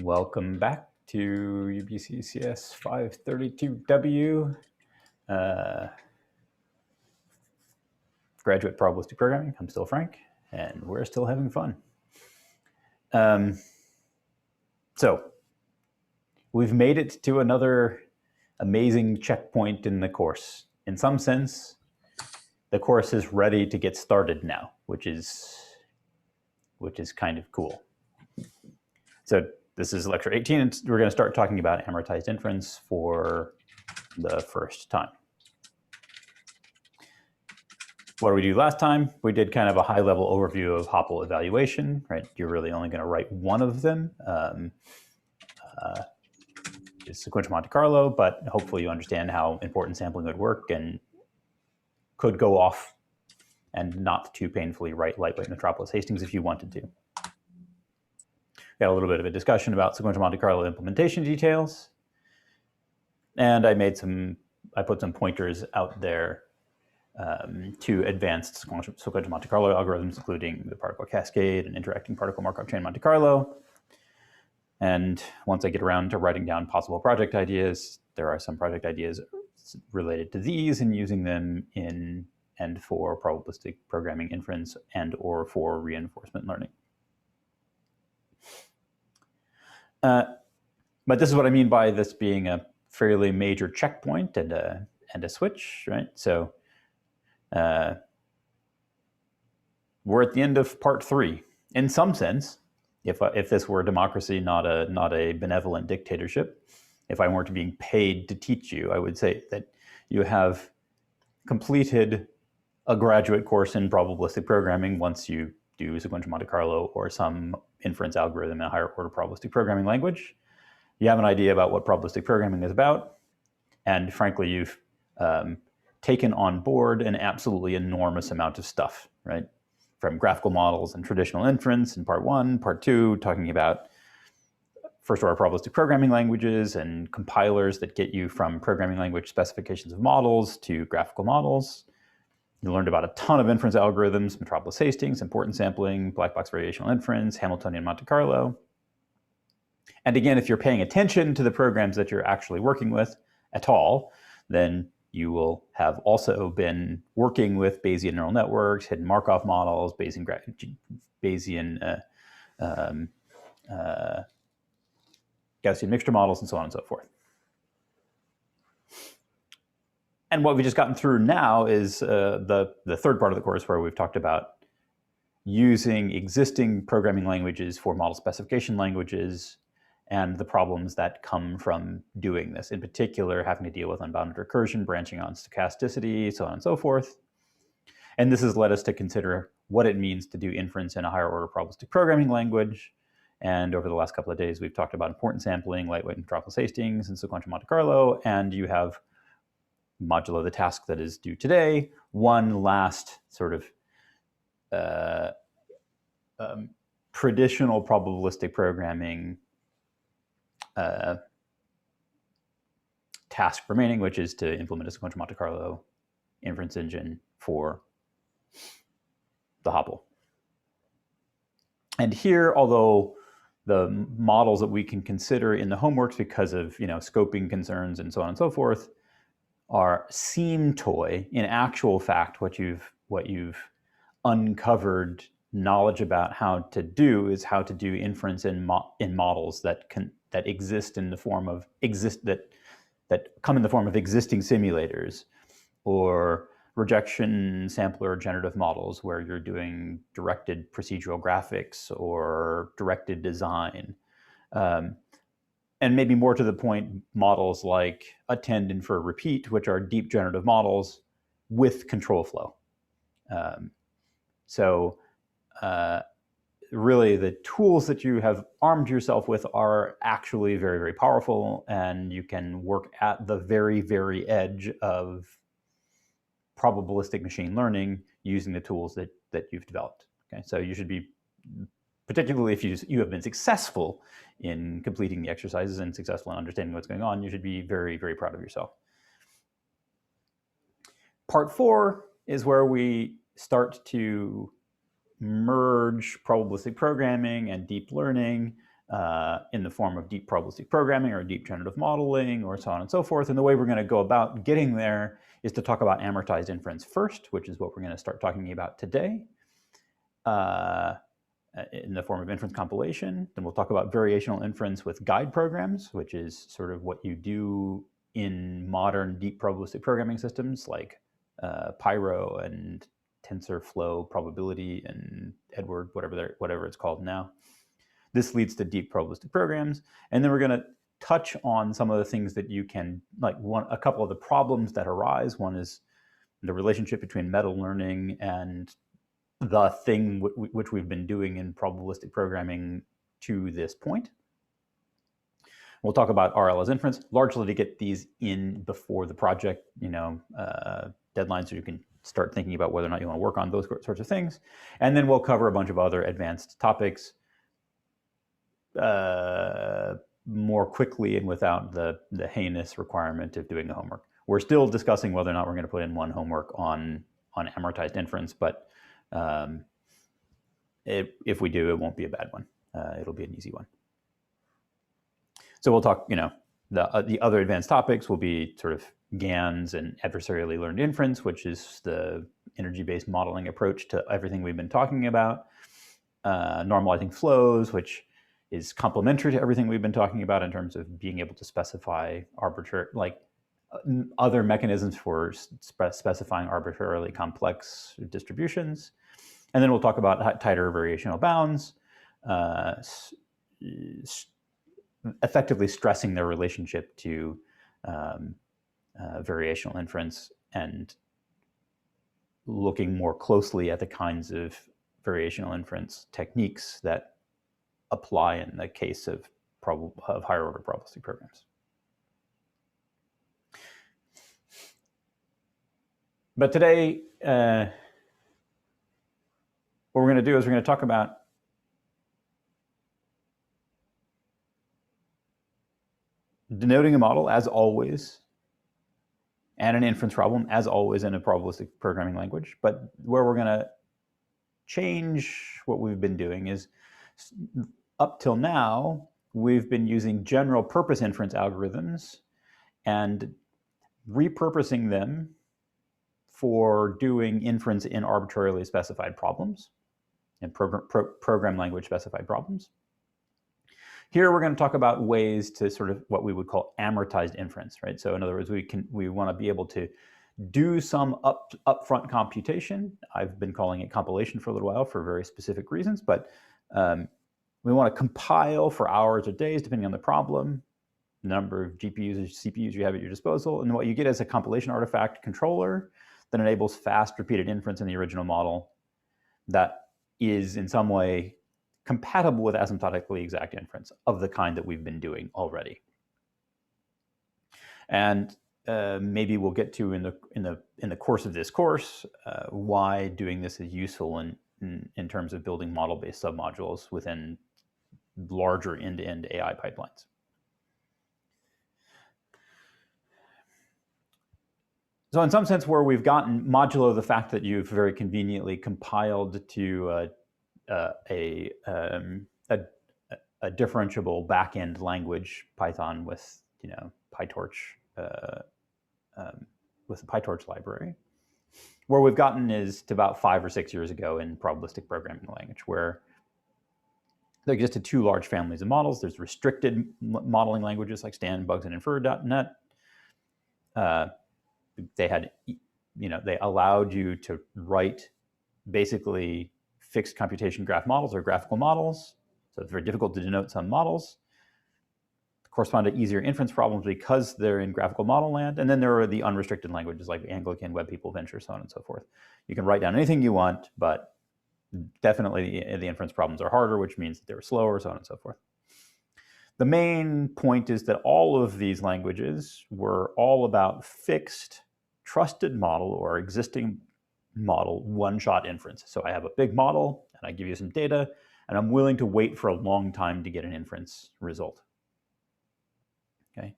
Welcome back to UBCCS 532W, Graduate Probabilistic Programming. I'm still Frank, and we're still having fun. So we've made it to another amazing checkpoint in the course. In some sense, the course is ready to get started now, which is kind of cool. So this is lecture 18, and we're going to start talking about amortized inference for the first time. What did we do last time? We did kind of a high-level overview of HOPPL evaluation, right? You're really only going to write one of them, is sequential Monte Carlo, but hopefully you understand how important sampling would work and could go off and not too painfully write lightweight Metropolis Hastings if you wanted to. We had a little bit of a discussion about sequential Monte Carlo implementation details, and I put some pointers out there to advanced sequential Monte Carlo algorithms, including the particle cascade and interacting particle Markov chain Monte Carlo. And once I get around to writing down possible project ideas, there are some project ideas related to these and using them in and for probabilistic programming inference and or for reinforcement learning. But this is what I mean by this being a fairly major checkpoint and a switch, right? So we're at the end of part 3. In some sense, if this were a democracy, not a benevolent dictatorship, if I weren't being paid to teach you, I would say that you have completed a graduate course in probabilistic programming once you do sequential Monte Carlo or some inference algorithm in a higher order probabilistic programming language. You have an idea about what probabilistic programming is about, and frankly, you've taken on board an absolutely enormous amount of stuff, right? From graphical models and traditional inference in part 1, part 2, talking about first-order probabilistic programming languages and compilers that get you from programming language specifications of models to graphical models. You learned about a ton of inference algorithms, Metropolis Hastings, importance sampling, black box variational inference, Hamiltonian Monte Carlo. And again, if you're paying attention to the programs that you're actually working with at all, then you will have also been working with Bayesian neural networks, hidden Markov models, Bayesian Gaussian mixture models, and so on and so forth. And what we've just gotten through now is the third part of the course where we've talked about using existing programming languages for model specification languages and the problems that come from doing this, in particular having to deal with unbounded recursion, branching on stochasticity, so on and so forth. And this has led us to consider what it means to do inference in a higher order probabilistic programming language. And over the last couple of days, we've talked about importance sampling, lightweight Metropolis Hastings, and sequential Monte Carlo. And you have, modulo the task that is due today, one last sort of traditional probabilistic programming task remaining, which is to implement a sequential Monte Carlo inference engine for the HOPPL. And here, although the models that we can consider in the homeworks because of scoping concerns and so on and so forth seem toy, in actual fact, what you've uncovered knowledge about how to do is how to do inference in models that exist in the form of that come in the form of existing simulators, or rejection sampler generative models where you're doing directed procedural graphics or directed design, and maybe more to the point, models like attend, infer, repeat, which are deep generative models with control flow. Really, the tools that you have armed yourself with are actually very, very powerful, and you can work at the very, very edge of probabilistic machine learning using the tools that you've developed. Okay, so you should be, particularly if you have been successful in completing the exercises and successful in understanding what's going on, you should be very, very proud of yourself. Part 4 is where we start to merge probabilistic programming and deep learning in the form of deep probabilistic programming or deep generative modeling or so on and so forth. And the way we're going to go about getting there is to talk about amortized inference first, which is what we're going to start talking about today, in the form of inference compilation. Then we'll talk about variational inference with guide programs, which is sort of what you do in modern deep probabilistic programming systems like Pyro and TensorFlow probability and Edward, whatever it's called now. This leads to deep probabilistic programs. And then we're going to touch on some of the things that you can, like a couple of the problems that arise. One is the relationship between meta learning and the thing which we've been doing in probabilistic programming to this point. We'll talk about RL as inference, largely to get these in before the project, deadline, so you can start thinking about whether or not you want to work on those sorts of things. And then we'll cover a bunch of other advanced topics more quickly and without the heinous requirement of doing the homework. We're still discussing whether or not we're going to put in one homework on amortized inference, but if we do, it won't be a bad one. It'll be an easy one. So we'll talk, the other advanced topics will be sort of GANs and adversarially learned inference, which is the energy-based modeling approach to everything we've been talking about. Normalizing flows, which is complementary to everything we've been talking about in terms of being able to specify other mechanisms for specifying arbitrarily complex distributions. And then we'll talk about tighter variational bounds, effectively stressing their relationship to variational inference and looking more closely at the kinds of variational inference techniques that apply in the case of higher order probabilistic programs. But today, what we're going to do is we're going to talk about denoting a model, as always, and an inference problem, as always, in a probabilistic programming language. But where we're going to change what we've been doing is, up till now, we've been using general purpose inference algorithms and repurposing them for doing inference in arbitrarily specified problems and program language specified problems. Here we're going to talk about ways to sort of what we would call amortized inference, right? So in other words, we want to be able to do some upfront computation. I've been calling it compilation for a little while for very specific reasons, but we want to compile for hours or days, depending on the problem, the number of GPUs or CPUs you have at your disposal. And what you get is a compilation artifact controller that enables fast repeated inference in the original model that is in some way compatible with asymptotically exact inference of the kind that we've been doing already. And maybe we'll get to in the course of this course why doing this is useful in terms of building model-based submodules within larger end-to-end AI pipelines. So in some sense, where we've gotten modulo the fact that you've very conveniently compiled to a differentiable backend language, Python with PyTorch with the PyTorch library. Where we've gotten is to about 5 or 6 years ago in probabilistic programming language, where there existed two large families of models. There's restricted modeling languages like Stan, Bugs, and Infer.net. They had, they allowed you to write basically fixed computation graph models or graphical models. So it's very difficult to denote some models. Correspond to easier inference problems because they're in graphical model land. And then there are the unrestricted languages like Anglican, Web People, Venture, so on and so forth. You can write down anything you want, but definitely the inference problems are harder, which means that they're slower, so on and so forth. The main point is that all of these languages were all about fixed, trusted model or existing model one-shot inference. So I have a big model and I give you some data and I'm willing to wait for a long time to get an inference result. Okay.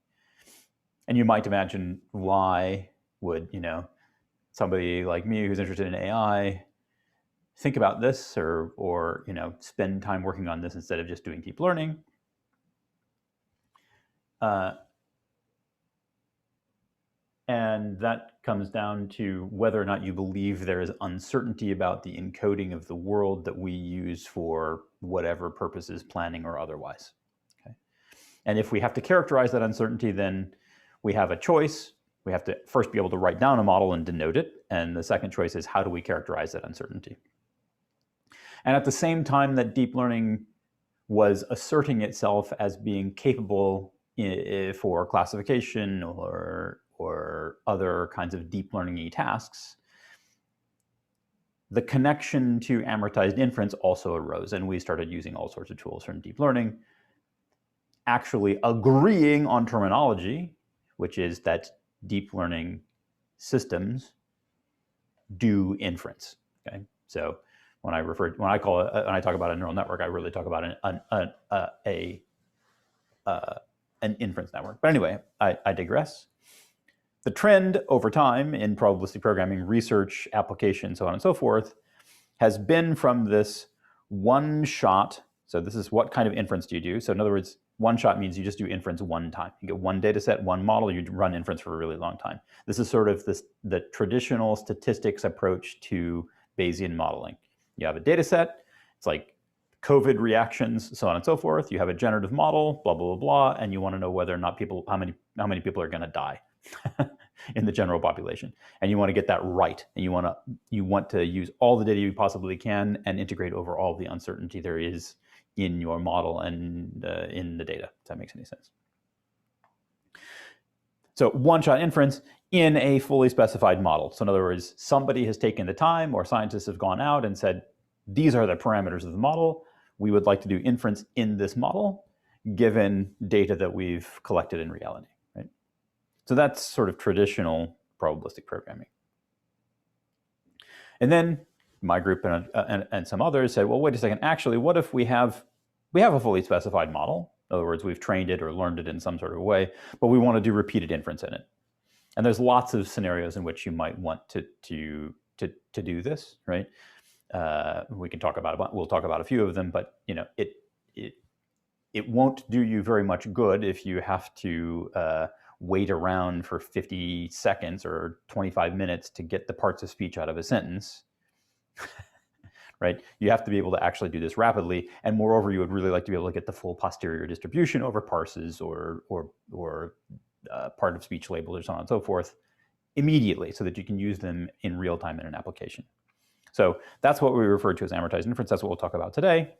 And you might imagine, why would, somebody like me who's interested in AI think about this or spend time working on this instead of just doing deep learning? And that comes down to whether or not you believe there is uncertainty about the encoding of the world that we use for whatever purposes, planning or otherwise. Okay. And if we have to characterize that uncertainty, then we have a choice. We have to first be able to write down a model and denote it. And the second choice is, how do we characterize that uncertainty? And at the same time that deep learning was asserting itself as being capable for classification or other kinds of deep learning-y tasks, the connection to amortized inference also arose, and we started using all sorts of tools from deep learning, actually agreeing on terminology, which is that deep learning systems do inference. Okay, so when I talk about a neural network, I really talk about an inference network. But anyway, I digress. The trend over time in probabilistic programming research, application, so on and so forth, has been from this one shot. So this is what kind of inference do you do? So in other words, one shot means you just do inference one time. You get one data set, one model, you run inference for a really long time. This is sort of the traditional statistics approach to Bayesian modeling. You have a data set, it's like COVID reactions, so on and so forth. You have a generative model, blah, blah, blah, blah, and you want to know whether or not how many people are going to die in the general population. And you want to get that right. And you want to use all the data you possibly can and integrate over all the uncertainty there is in your model and in the data, if that makes any sense. So one-shot inference in a fully specified model. So in other words, somebody has taken the time, or scientists have gone out and said, these are the parameters of the model. We would like to do inference in this model, given data that we've collected in reality. Right? So that's sort of traditional probabilistic programming. And then my group and some others said, well, wait a second, actually, what if we have a fully specified model? In other words, we've trained it or learned it in some sort of way, but we want to do repeated inference in it. And there's lots of scenarios in which you might want to do this, right? We'll talk about a few of them, but it won't do you very much good if you have to wait around for 50 seconds or 25 minutes to get the parts of speech out of a sentence. Right? You have to be able to actually do this rapidly, and moreover, you would really like to be able to get the full posterior distribution over parses or part of speech labels or so on and so forth immediately, so that you can use them in real time in an application. So that's what we refer to as amortized inference. That's what we'll talk about today.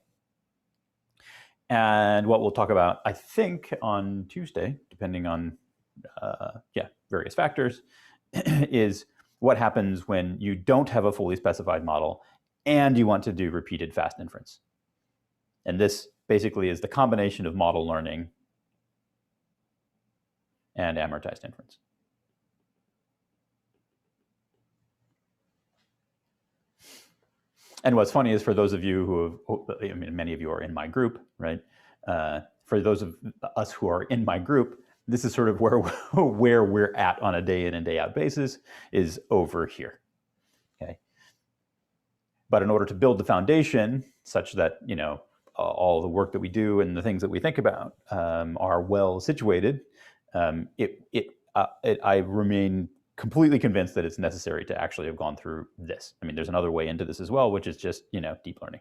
And what we'll talk about, I think, on Tuesday, depending on various factors, is what happens when you don't have a fully specified model and you want to do repeated fast inference. And this basically is the combination of model learning and amortized inference. And what's funny is, for those of you many of you are in my group, right? For those of us who are in my group, this is sort of where we're at on a day in and day out basis, is over here. Okay. But in order to build the foundation such that all the work that we do and the things that we think about are well situated, I remain completely convinced that it's necessary to actually have gone through this. I mean, there's another way into this as well, which is just deep learning.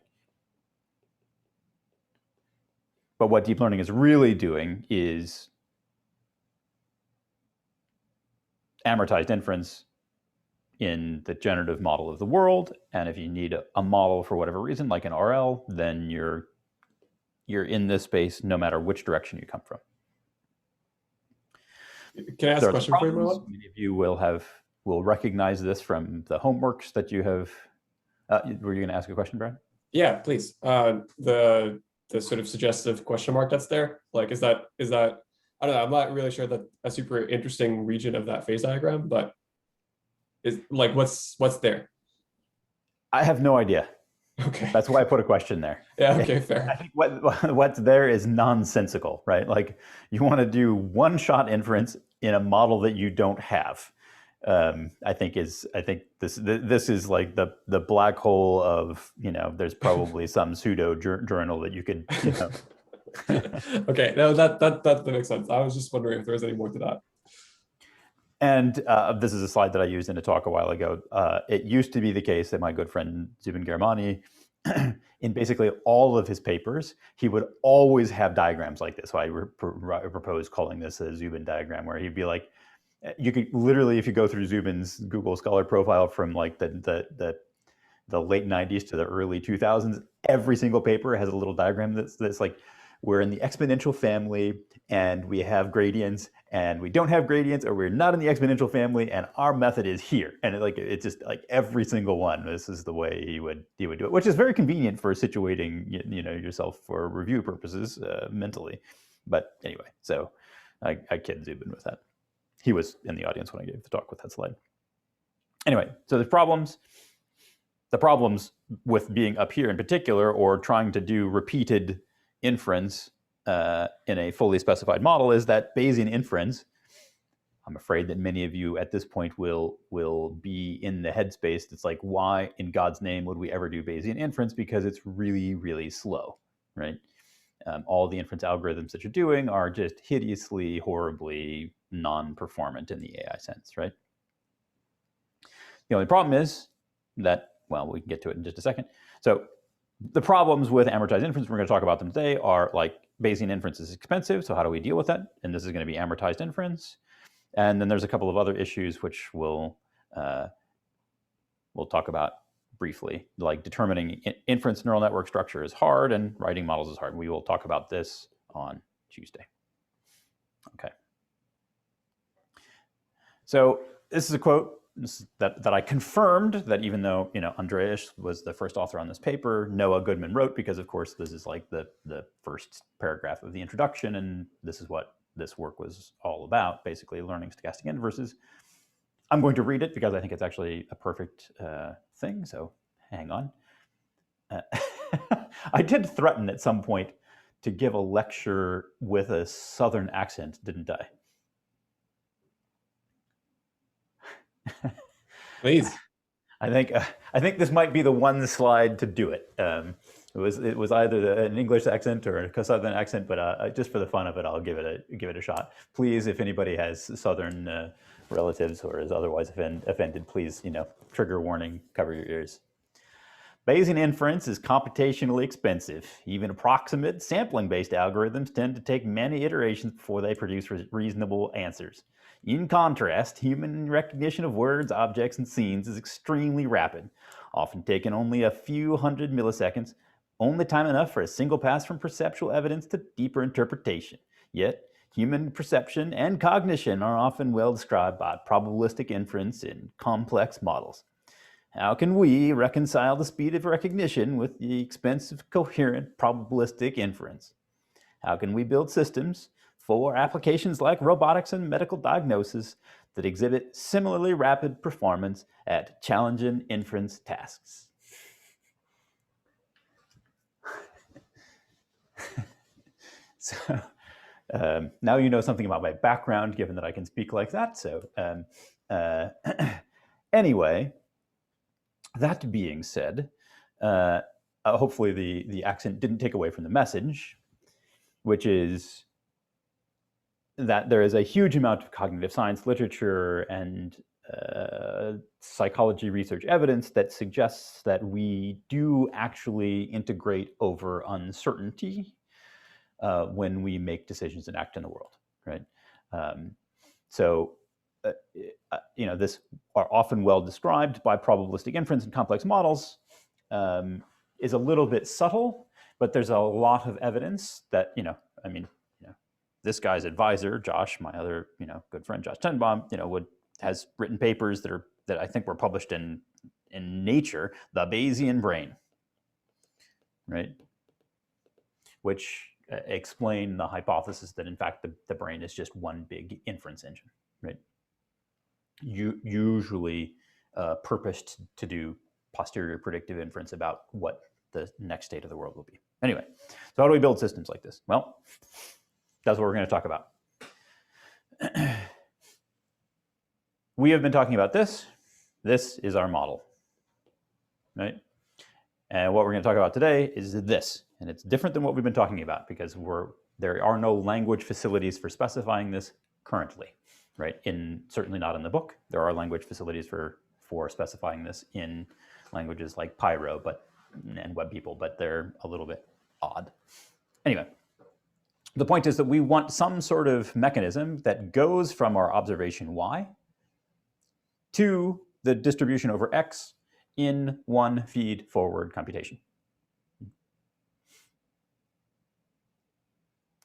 But what deep learning is really doing is amortized inference in the generative model of the world. And if you need a model for whatever reason, like an RL, then you're in this space no matter which direction you come from. Can I ask a question for you, Marlon? Many of you will recognize this from the homeworks that you have. Were you going to ask a question, Brad? Yeah, please. The sort of suggestive question mark that's there, like, is that I don't know, I'm not really sure that a super interesting region of that phase diagram, but is like what's there? I have no idea. Okay. That's why I put a question there. Yeah, okay, fair. I think what's there is nonsensical, right? Like, you want to do one-shot inference in a model that you don't have. I think this is like the black hole of, there's probably some pseudo journal that you could Okay, no, that makes sense. I was just wondering if there was any more to that. And this is a slide that I used in a talk a while ago. It used to be the case that my good friend Zubin Germani, in basically all of his papers, he would always have diagrams like this. So I propose calling this a Zubin diagram, where he'd be like, you could literally, if you go through Zubin's Google Scholar profile from like the late 90s to the early 2000s, every single paper has a little diagram that's like, we're in the exponential family and we have gradients, and we don't have gradients, or we're not in the exponential family and our method is here. And it's just like every single one, this is the way he would do it, which is very convenient for situating yourself for review purposes mentally. But anyway, so I kid Zubin with that. He was in the audience when I gave the talk with that slide. Anyway, so there's problems. The problems with being up here in particular, or trying to do repeated inference in a fully specified model, is that Bayesian inference, I'm afraid that many of you at this point will be in the headspace that's like, why in God's name would we ever do Bayesian inference? Because it's really, really slow, right? All the inference algorithms that you're doing are just hideously, horribly non-performant in the AI sense, right? The only problem is that, well, we can get to it in just a second. So the problems with amortized inference, we're going to talk about them today, are like Bayesian inference is expensive, so how do we deal with that? And this is going to be amortized inference. And then there's a couple of other issues which we'll talk about briefly, like determining inference neural network structure is hard and writing models is hard. We will talk about this on Tuesday. Okay. So this is a quote that I confirmed, that even though Andreas was the first author on this paper, Noah Goodman wrote, because of course this is like the first paragraph of the introduction, and this is what this work was all about, basically learning stochastic inverses. I'm going to read it because I think it's actually a perfect thing, so hang on. I did threaten at some point to give a lecture with a Southern accent, didn't I? Please. I think this might be the one slide to do it. It was either an English accent or a Southern accent, but just for the fun of it, I'll give it a shot. Please, if anybody has Southern relatives or is otherwise offended, please, trigger warning, cover your ears. Bayesian inference is computationally expensive. Even approximate sampling-based algorithms tend to take many iterations before they produce reasonable answers. In contrast, human recognition of words, objects, and scenes is extremely rapid, often taking only a few hundred milliseconds, only time enough for a single pass from perceptual evidence to deeper interpretation. Yet, human perception and cognition are often well described by probabilistic inference in complex models. How can we reconcile the speed of recognition with the expense of coherent probabilistic inference? How can we build systems for applications like robotics and medical diagnosis that exhibit similarly rapid performance at challenging inference tasks? So now you know something about my background, given that I can speak like that. So anyway, that being said, hopefully the accent didn't take away from the message, which is that there is a huge amount of cognitive science literature and psychology research evidence that suggests that we do actually integrate over uncertainty when we make decisions and act in the world, right? This are often well described by probabilistic inference in complex models, is a little bit subtle, but there's a lot of evidence that, this guy's advisor, Josh, my other, good friend, Josh Tenenbaum, has written papers that I think were published in Nature, The Bayesian Brain, right? Which explain the hypothesis that in fact the brain is just one big inference engine, right? Usually purposed to do posterior predictive inference about what the next state of the world will be. Anyway, so how do we build systems like this? Well, that's what we're going to talk about. We have been talking about this. This is our model, right? And what we're going to talk about today is this. And it's different than what we've been talking about because there are no language facilities for specifying this currently, right? Certainly not in the book. There are language facilities for specifying this in languages like Pyro and WebPeople, but they're a little bit odd. Anyway, the point is that we want some sort of mechanism that goes from our observation y to the distribution over x in one feed-forward computation.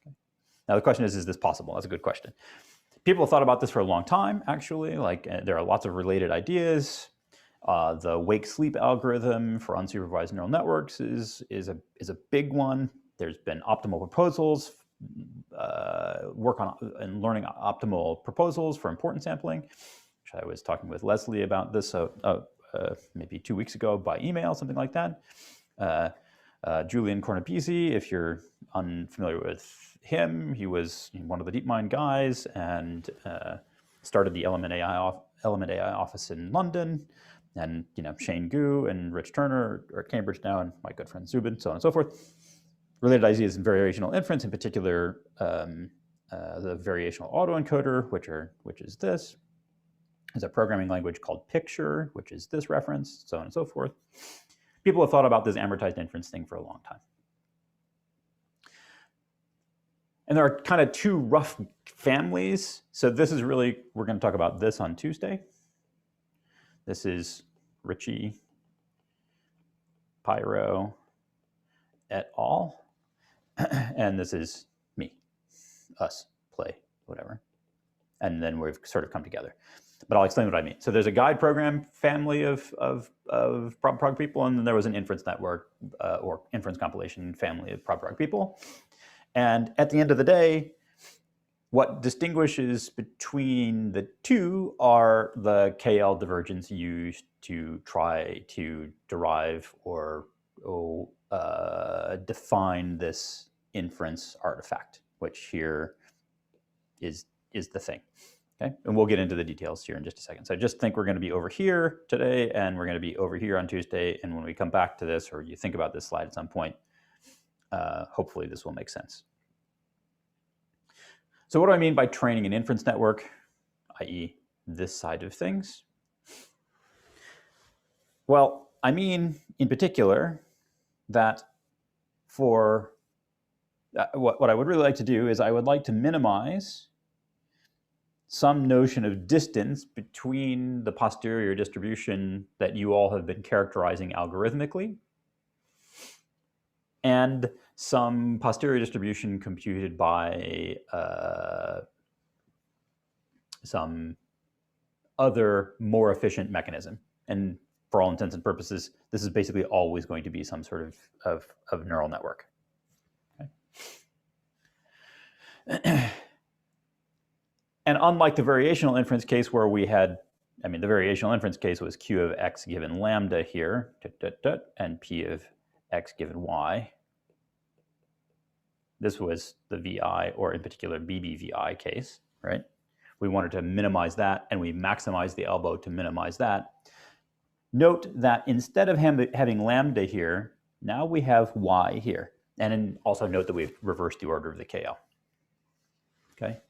Okay. Now the question is this possible? That's a good question. People have thought about this for a long time, actually. Like there are lots of related ideas. The wake-sleep algorithm for unsupervised neural networks is a big one. There's been optimal proposals, work on and learning optimal proposals for importance sampling, which I was talking with Leslie about this maybe 2 weeks ago by email, something like that. Julian Cornabisi, if you're unfamiliar with him, he was one of the DeepMind guys and started the Element AI office in London. And Shane Gu and Rich Turner are at Cambridge now, and my good friend Zubin, so on and so forth. Related ideas in variational inference, in particular, the variational autoencoder, which is this. There's a programming language called Picture, which is this reference, so on and so forth. People have thought about this amortized inference thing for a long time. And there are kind of two rough families. So this is really, we're going to talk about this on Tuesday. This is Richie, Pyro, et al. And this is me, us, play, whatever. And then we've sort of come together. But I'll explain what I mean. So there's a guide program family of Prob Prog people, and then there was an inference network or inference compilation family of Prob Prog people. And at the end of the day, what distinguishes between the two are the KL divergence used to try to derive or define this inference artifact, which here is the thing. Okay, and we'll get into the details here in just a second. So just think we're going to be over here today, and we're going to be over here on Tuesday. And when we come back to this, or you think about this slide at some point, hopefully this will make sense. So what do I mean by training an inference network, i.e. this side of things? Well, I mean, in particular, that for what I would really like to do is I would like to minimize some notion of distance between the posterior distribution that you all have been characterizing algorithmically and some posterior distribution computed by some other more efficient mechanism. And for all intents and purposes, this is basically always going to be some sort of neural network. Okay. And unlike the variational inference case where we had, the variational inference case was Q of x given lambda here, and P of x given y. This was the VI, or in particular BBVI case, right? We wanted to minimize that, and we maximized the elbow to minimize that. Note that instead of having lambda here, now we have y here. And also note that we've reversed the order of the KL. Okay.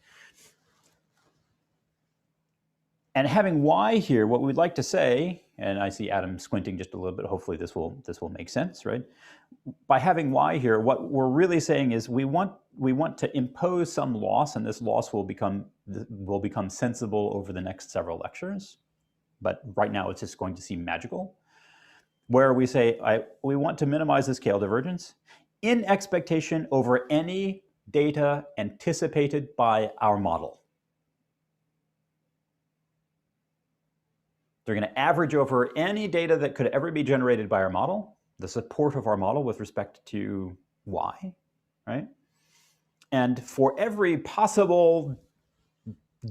And having y here, what we'd like to say, and I see Adam squinting just a little bit, hopefully this will make sense, right? By having y here, what we're really saying is we want to impose some loss, and this loss will become sensible over the next several lectures. But right now it's just going to seem magical, where we say we want to minimize the scale divergence in expectation over any data anticipated by our model. They're going to average over any data that could ever be generated by our model, the support of our model with respect to y, right? And for every possible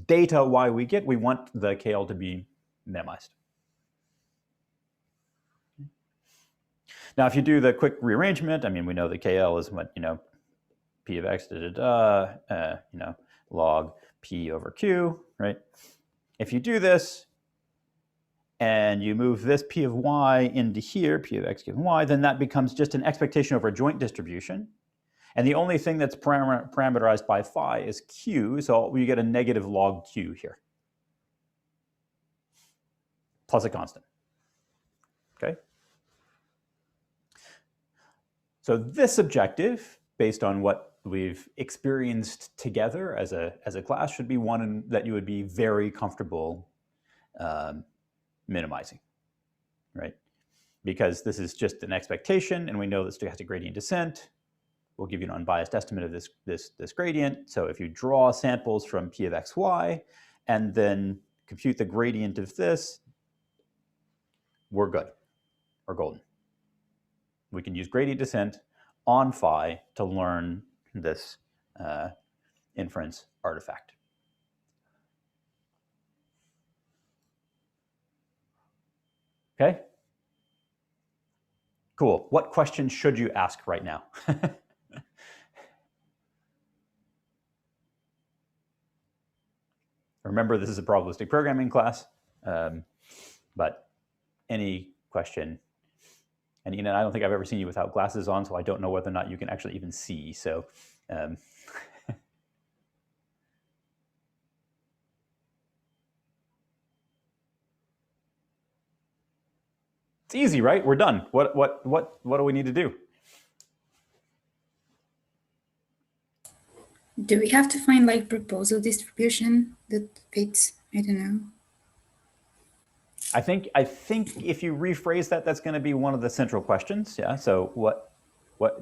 data y we get, we want the KL to be minimized. Now, if you do the quick rearrangement, we know the KL is what, P of x, log P over Q, right? If you do this, and you move this P of y into here, P of x given y, then that becomes just an expectation over a joint distribution. And the only thing that's parameterized by phi is q, so we get a negative log q here, plus a constant. Okay? So this objective, based on what we've experienced together as a class, should be one that you would be very comfortable minimizing, right? Because this is just an expectation, and we know that stochastic gradient descent will give you an unbiased estimate of this gradient. So if you draw samples from P of x, y, and then compute the gradient of this, we're good. We're golden. We can use gradient descent on phi to learn this inference artifact. Okay? Cool. What questions should you ask right now? Remember, this is a probabilistic programming class, but any question. And Ina, I don't think I've ever seen you without glasses on, so I don't know whether or not you can actually even see. So it's easy, right? We're done. What do we need to do? Do we have to find like proposal distribution that fits? I don't know. I think if you rephrase that, that's going to be one of the central questions. Yeah. So what?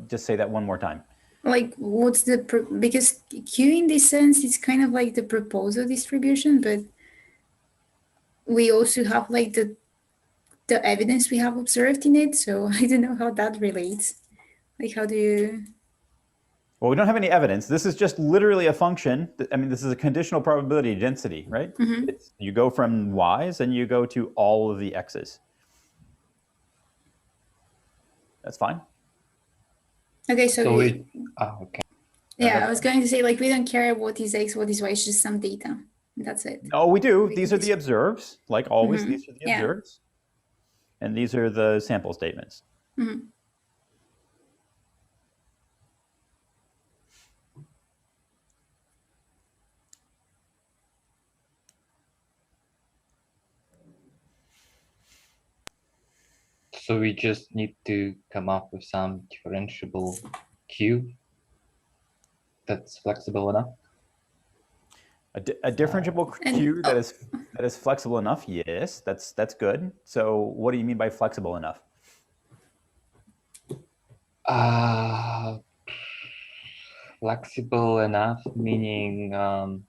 Just say that one more time. Like, what's the because Q in this sense is kind of like the proposal distribution, but we also have like the evidence we have observed in it. So I don't know how that relates. Like, how do you? Well, we don't have any evidence. This is just literally a function. I mean, this is a conditional probability density, right? Mm-hmm. You go from y's and you go to all of the x's. That's fine. Okay, so okay. Yeah, I was going to say, like, we don't care what is x, what is y, it's just some data. That's it. No, we do. These are the observes. Like always, Mm-hmm. these are the observes. And these are the sample statements. Mm-hmm. So we just need to come up with some differentiable Q that's flexible enough. A differentiable Q that is flexible enough. Yes, that's good. So what do you mean by flexible enough? Flexible enough meaning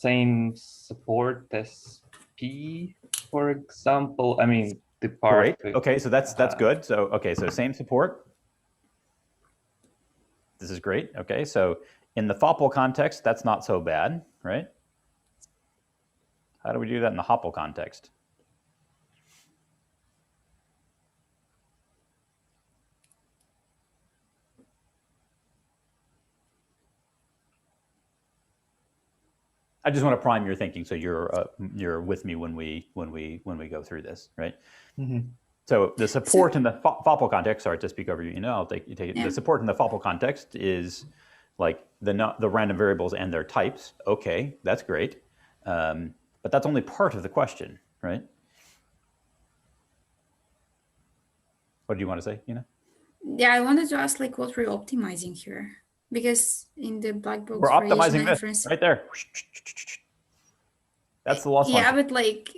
same support as P, for example. I mean, the part. Great. Okay, so that's good. So okay, so same support. This is great. Okay, so in the HOPPL context, that's not so bad, right? How do we do that in the HOPPL context? I just want to prime your thinking, so you're with me when we go through this, right? Mm-hmm. So the support in the HOPPL context. Sorry to speak over you. You know, I'll take it. Yeah. The support in the HOPPL context is like the random variables and their types. Okay, that's great, but that's only part of the question, right? What do you want to say, Ina? Yeah, I wanted to ask like what we're optimizing here. Because in the black box, we're optimizing this right there. That's the loss function. Yeah, but like,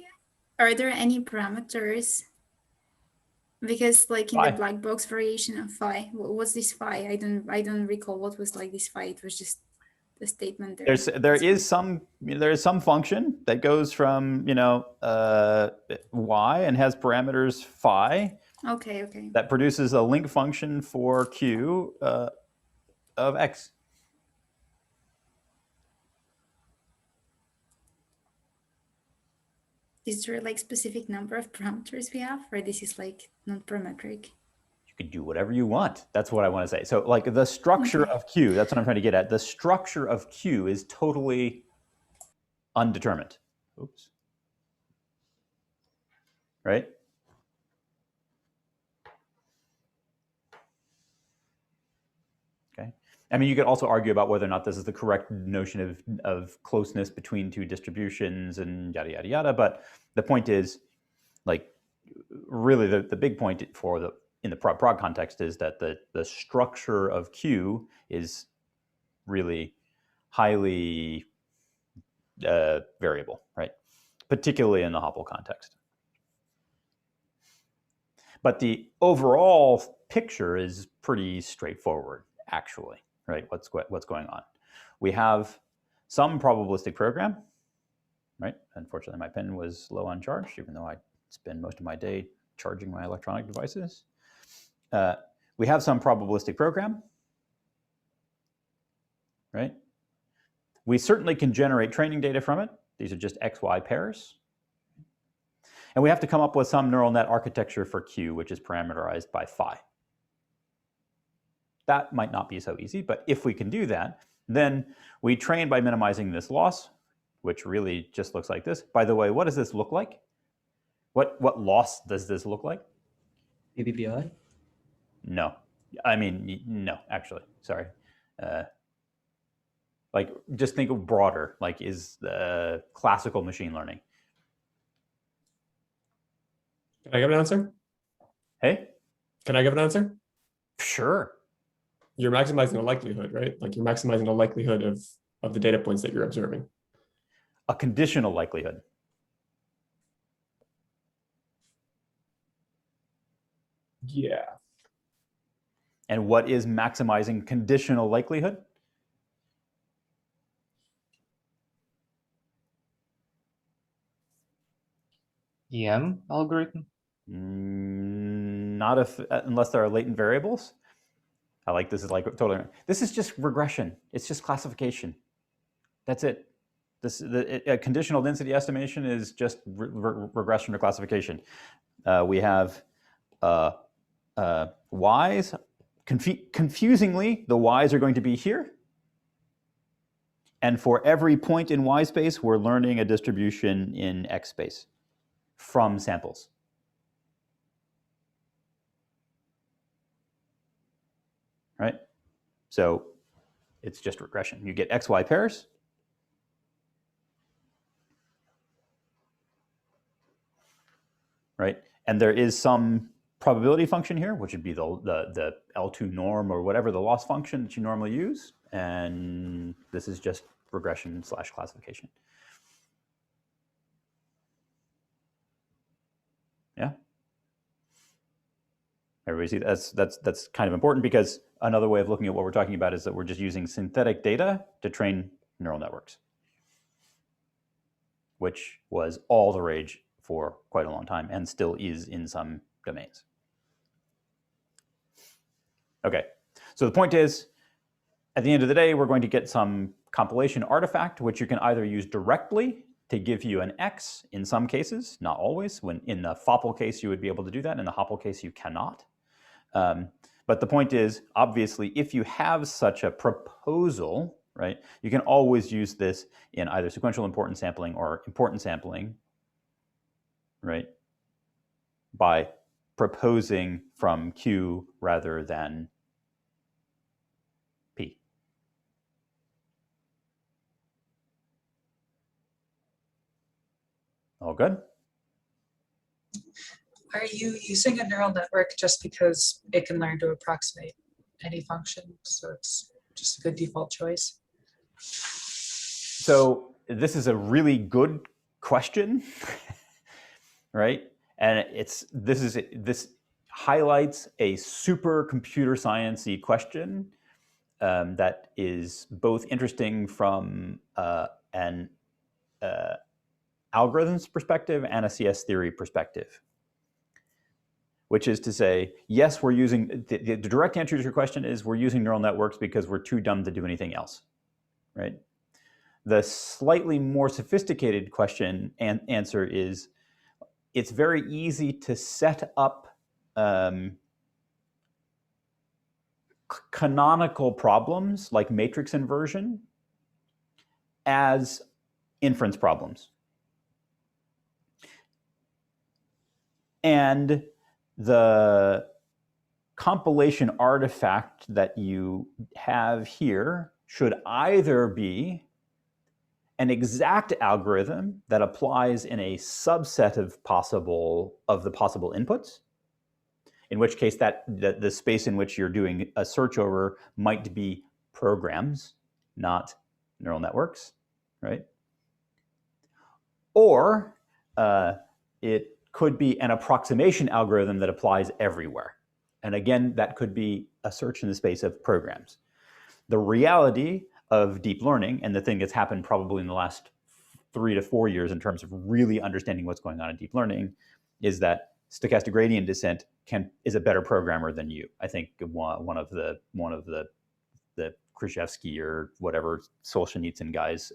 are there any parameters? Because like in the black box variation of phi, what's this phi? I don't recall what was like this phi. It was just the statement there. There is some function that goes from y and has parameters phi. Okay. That produces a link function for q of x. Is there like specific number of parameters we have, or this is like non-parametric? you can do whatever you want. That's what I want to say. So like the structure of Q, that's what I'm trying to get at. The structure of Q is totally undetermined. Oops. Right? Okay. I mean, you could also argue about whether or not this is the correct notion of closeness between two distributions and yada, yada, yada. But the point is, like, really the big point in the Prob Prog context is that the structure of Q is really highly variable, right? Particularly in the HOPPL context. But the overall picture is pretty straightforward, actually, right? What's going on? We have some probabilistic program, right? Unfortunately, my pen was low on charge, even though I spend most of my day charging my electronic devices. We have some probabilistic program, right? We certainly can generate training data from it. These are just XY pairs. And we have to come up with some neural net architecture for Q, which is parameterized by phi. That might not be so easy, but if we can do that, then we train by minimizing this loss, which really just looks like this. By the way, what does this look like? What loss does this look like? ABBI? No. I mean, no, actually, sorry. Like, just think of broader, like is the classical machine learning. Can I give an answer? Hey? Can I give an answer? Sure. You're maximizing the likelihood, right? Like you're maximizing the likelihood of the data points that you're observing. A conditional likelihood. Yeah. And what is maximizing conditional likelihood? EM algorithm? Not unless there are latent variables. I like this is like totally. This is just regression. It's just classification. That's it. A conditional density estimation is just regression or classification. We have y's. Confusingly, the y's are going to be here. And for every point in y space, we're learning a distribution in x space from samples. Right? So it's just regression. You get XY pairs. Right? And there is some probability function here, which would be the L2 norm or whatever the loss function that you normally use. And this is just regression / classification. Yeah. Everybody see that's kind of important, because another way of looking at what we're talking about is that we're just using synthetic data to train neural networks, which was all the rage for quite a long time and still is in some domains. Okay, so the point is, at the end of the day, we're going to get some compilation artifact, which you can either use directly to give you an X in some cases, not always. When in the HOPPL case, you would be able to do that. In the HOPPL case, you cannot. But the point is, obviously, if you have such a proposal, right, you can always use this in either sequential importance sampling or importance sampling, right, by proposing from Q rather than P. All good? Are you using a neural network just because it can learn to approximate any function, so it's just a good default choice? So this is a really good question, right? And this highlights a super computer science-y question that is both interesting from an algorithms perspective and a CS theory perspective. Which is to say, yes, we're using, the direct answer to your question is we're using neural networks because we're too dumb to do anything else, right? The slightly more sophisticated question and answer is, it's very easy to set up canonical problems like matrix inversion as inference problems. And the compilation artifact that you have here should either be an exact algorithm that applies in a subset of the possible inputs, in which case that the space in which you're doing a search over might be programs, not neural networks, right? Or it could be an approximation algorithm that applies everywhere. And again, that could be a search in the space of programs. The reality of deep learning, and the thing that's happened probably in the last 3 to 4 years in terms of really understanding what's going on in deep learning, is that stochastic gradient descent is a better programmer than you. I think one of the Krzyzewski or whatever Solzhenitsyn guys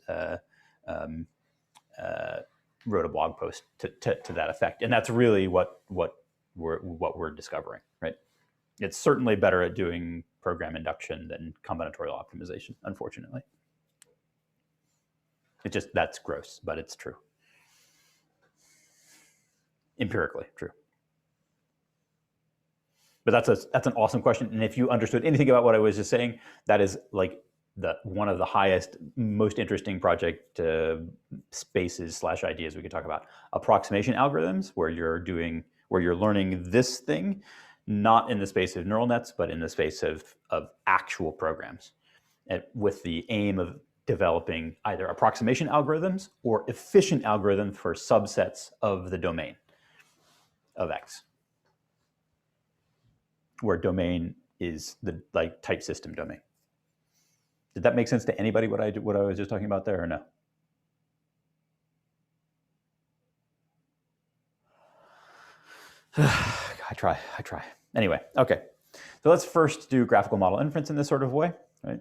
wrote a blog post to that effect, and that's really what we're discovering, right? It's certainly better at doing program induction than combinatorial optimization, unfortunately. That's gross, but it's true. Empirically true. But that's an awesome question. And if you understood anything about what I was just saying, that is like one of the highest, most interesting project spaces / ideas we could talk about. Approximation algorithms, where you're learning this thing, not in the space of neural nets, but in the space of actual programs, with the aim of developing either approximation algorithms or efficient algorithms for subsets of the domain of X, where domain is the type system domain. Did that make sense to anybody, what I was just talking about there, or no? I try. Anyway, okay. So let's first do graphical model inference in this sort of way, right?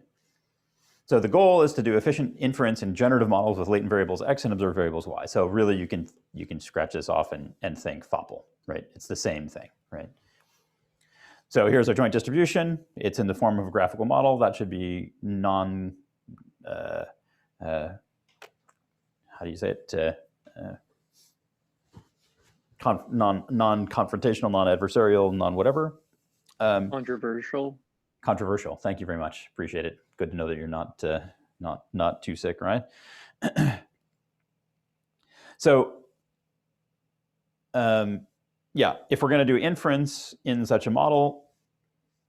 So the goal is to do efficient inference in generative models with latent variables X and observed variables Y. So really you can scratch this off and think HOPPL, right? It's the same thing, right? So here's our joint distribution. It's in the form of a graphical model. That should be how do you say it? Non-confrontational, non-adversarial, non-whatever. Controversial. Controversial. Thank you very much. Appreciate it. Good to know that you're not too sick, right? So, yeah, if we're going to do inference in such a model,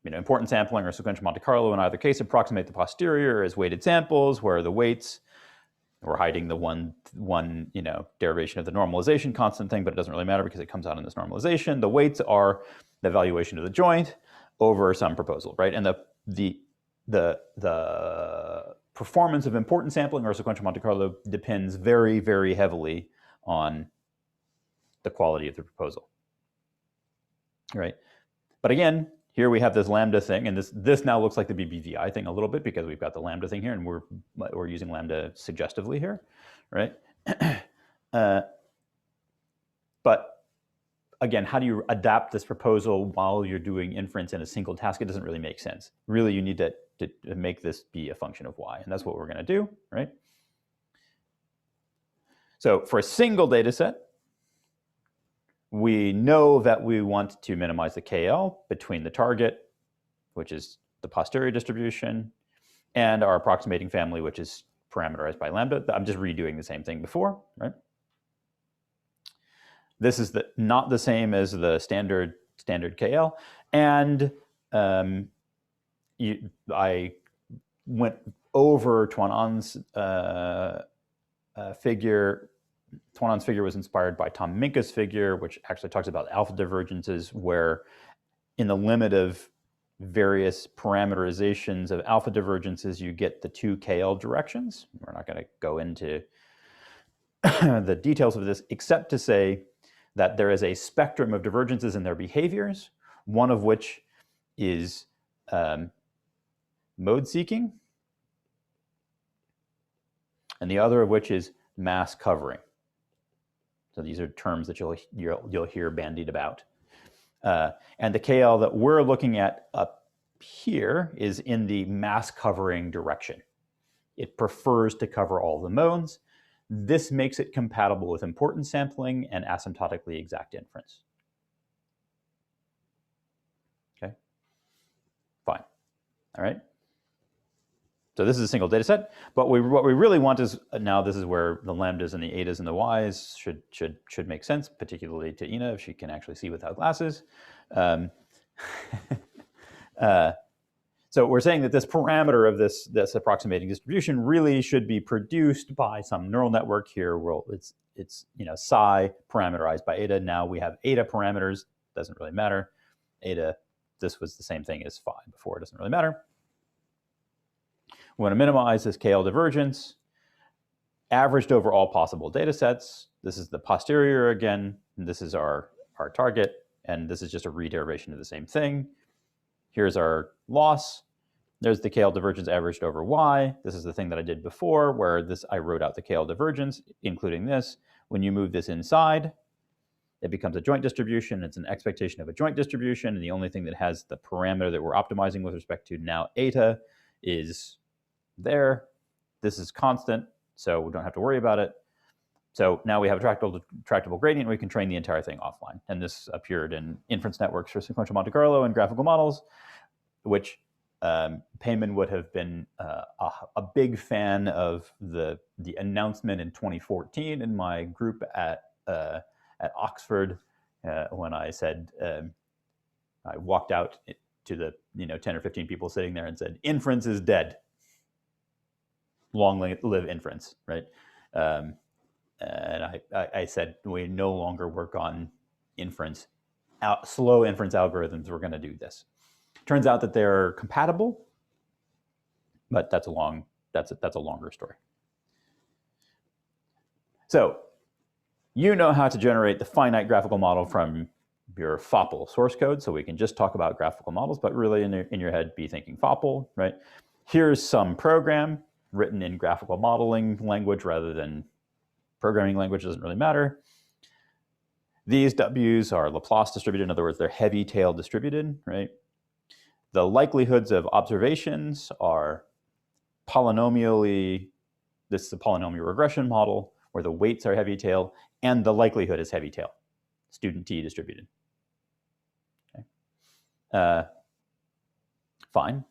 important sampling or sequential Monte Carlo in either case approximate the posterior as weighted samples, where the weights, we're hiding the one derivation of the normalization constant thing, but it doesn't really matter because it comes out in this normalization. The weights are the evaluation of the joint over some proposal, right? And the performance of important sampling or sequential Monte Carlo depends very, very heavily on the quality of the proposal, right? But again, here we have this lambda thing, and this now looks like the BBVI thing a little bit because we've got the lambda thing here, and we're using lambda suggestively here, right? But again, how do you adapt this proposal while you're doing inference in a single task? It doesn't really make sense. Really, you need to make this be a function of Y, and that's what we're going to do, right? So for a single data set, we know that we want to minimize the KL between the target, which is the posterior distribution, and our approximating family, which is parameterized by lambda. I'm just redoing the same thing before, right? This is not the same as the standard KL, and I went over Toinon's figure. Toinon's figure was inspired by Tom Minka's figure, which actually talks about alpha divergences, where in the limit of various parameterizations of alpha divergences, you get the 2 KL directions. We're not going to go into the details of this, except to say that there is a spectrum of divergences in their behaviors, one of which is mode seeking, and the other of which is mass covering. So these are terms that you'll hear bandied about. And the KL that we're looking at up here is in the mass covering direction. It prefers to cover all the modes. This makes it compatible with importance sampling and asymptotically exact inference. Okay, fine. All right. So this is a single data set, but what we really want is, now this is where the lambdas and the etas and the y's should make sense, particularly to Ina if she can actually see without glasses. So we're saying that this parameter of this approximating distribution really should be produced by some neural network here. Well, it's psi parameterized by eta. Now we have eta parameters. Doesn't really matter. Eta, this was the same thing as phi before. It doesn't really matter. We want to minimize this KL divergence, averaged over all possible data sets. This is the posterior again, and this is our target, and this is just a reiteration of the same thing. Here's our loss. There's the KL divergence averaged over y. This is the thing that I did before, where I wrote out the KL divergence, including this. When you move this inside, it becomes a joint distribution. It's an expectation of a joint distribution, and the only thing that has the parameter that we're optimizing with respect to now eta is there. This is constant, so we don't have to worry about it. So now we have a tractable gradient. We can train the entire thing offline. And this appeared in inference networks for sequential Monte Carlo and graphical models, which Payman would have been a big fan of the announcement in 2014 in my group at Oxford when I said, I walked out to the 10 or 15 people sitting there and said, inference is dead. Long live inference, right? And I said, we no longer work on inference, slow inference algorithms. We're going to do this. Turns out that they're compatible, but that's a longer story. So you know how to generate the finite graphical model from your HOPPL source code, so we can just talk about graphical models, but really in your head be thinking HOPPL, right? Here's some program written in graphical modeling language rather than programming language, doesn't really matter. These W's are Laplace distributed, in other words, they're heavy tail distributed, right? The likelihoods of observations are polynomially, this is a polynomial regression model where the weights are heavy tail and the likelihood is heavy tail, student T distributed. Okay. Fine.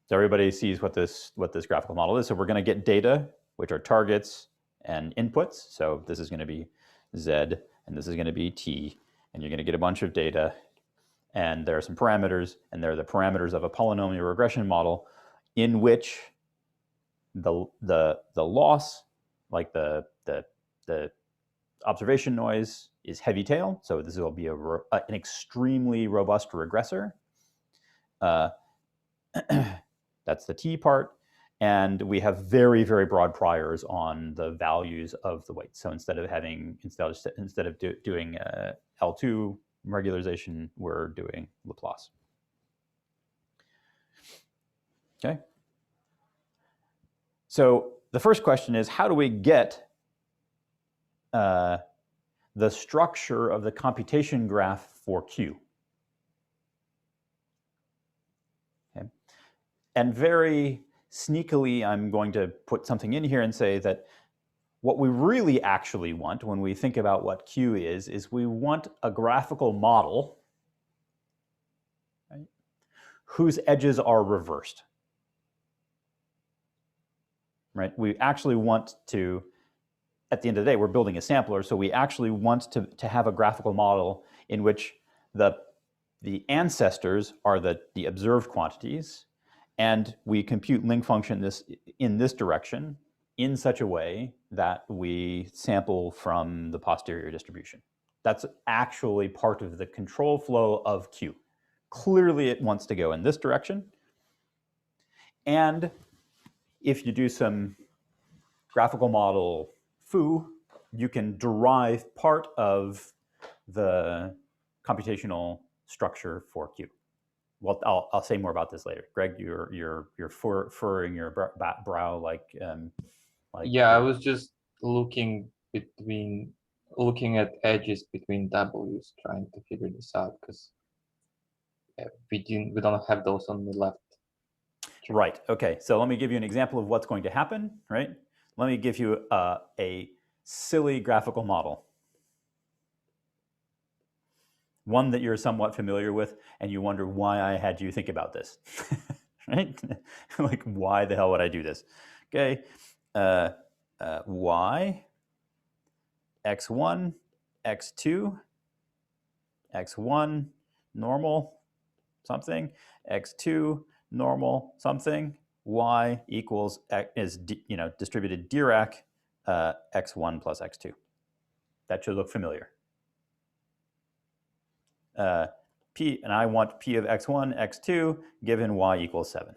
So everybody sees what this graphical model is. So we're going to get data, which are targets and inputs. So this is going to be Z, and this is going to be T, and you're going to get a bunch of data, and there are some parameters, and they're the parameters of a polynomial regression model in which the loss, like the observation noise, is heavy tail. So this will be an extremely robust regressor. That's the T part. And we have very, very broad priors on the values of the weights. So instead of doing L2 regularization, we're doing Laplace. Okay. So the first question is, how do we get the structure of the computation graph for Q? Okay. And very sneakily, I'm going to put something in here and say that what we really actually want when we think about what Q is we want a graphical model, right, whose edges are reversed. Right? We actually want to, at the end of the day, we're building a sampler, so we actually want to have a graphical model in which the ancestors are the observed quantities, and we compute link function in this direction in such a way that we sample from the posterior distribution. That's actually part of the control flow of Q. Clearly, it wants to go in this direction. And if you do some graphical model foo, you can derive part of the computational structure for Q. Well, I'll say more about this later. Greg, you're furrowing your brow like yeah, I was just looking at edges between W's, trying to figure this out, because We don't have those on the left. Right. Okay. So let me give you an example of what's going to happen. Right. Let me give you a silly graphical model, one that you're somewhat familiar with, and you wonder why I had you think about this. Right? Like, why the hell would I do this? Okay. Y, x1, x2, x1, normal, something, x2, normal, something, y equals, is distributed Dirac, x1 plus x2. That should look familiar. P, and I want P of x1, x2, given y equals 7.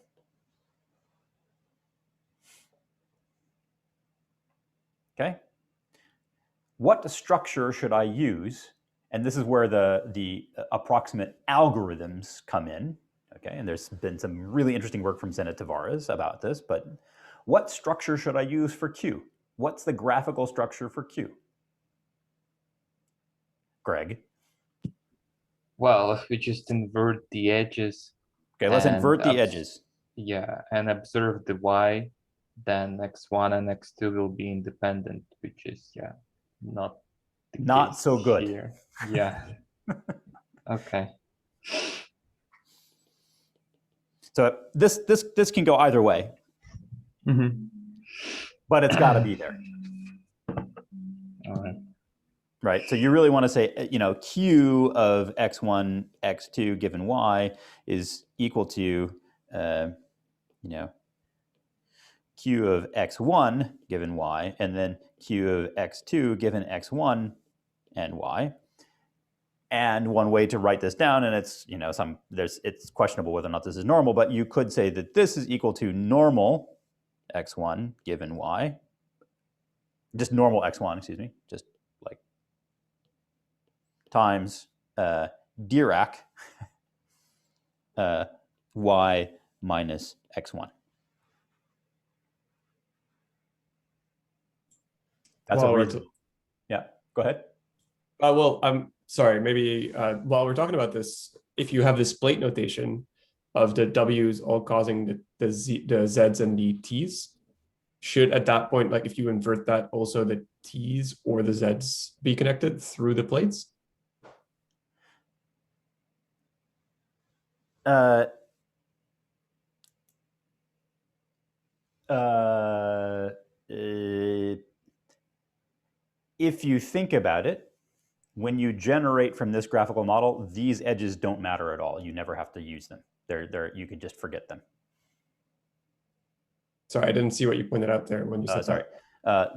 Okay. What structure should I use? And this is where the approximate algorithms come in. Okay, and there's been some really interesting work from Zenit Tavares about this, but what structure should I use for Q? What's the graphical structure for Q? Greg? Well, if we just invert the edges. Okay, let's and invert the edges. Yeah, and observe the y, then x1 and x2 will be independent, which is, yeah, not the case so good. here. Yeah. Okay. So this can go either way, but it's got to be there. All right. Right. So you really want to say, Q of x1, x2 given y is equal to, Q of x1 given y, and then Q of x2 given x1 and y. And one way to write this down, and it's it's questionable whether or not this is normal, but you could say that this is equal to normal x1 given y, just normal x1, excuse me, just like times Dirac y minus x1. That's a reason. Yeah, go ahead. Well, I'm sorry, maybe while we're talking about this, if you have this plate notation of the W's all causing the Z's and the T's, should at that point, like if you invert that, also the T's or the Z's be connected through the plates? If you think about it, when you generate from this graphical model, these edges don't matter at all. You never have to use them. You can just forget them. Sorry, I didn't see what you pointed out there when you said sorry.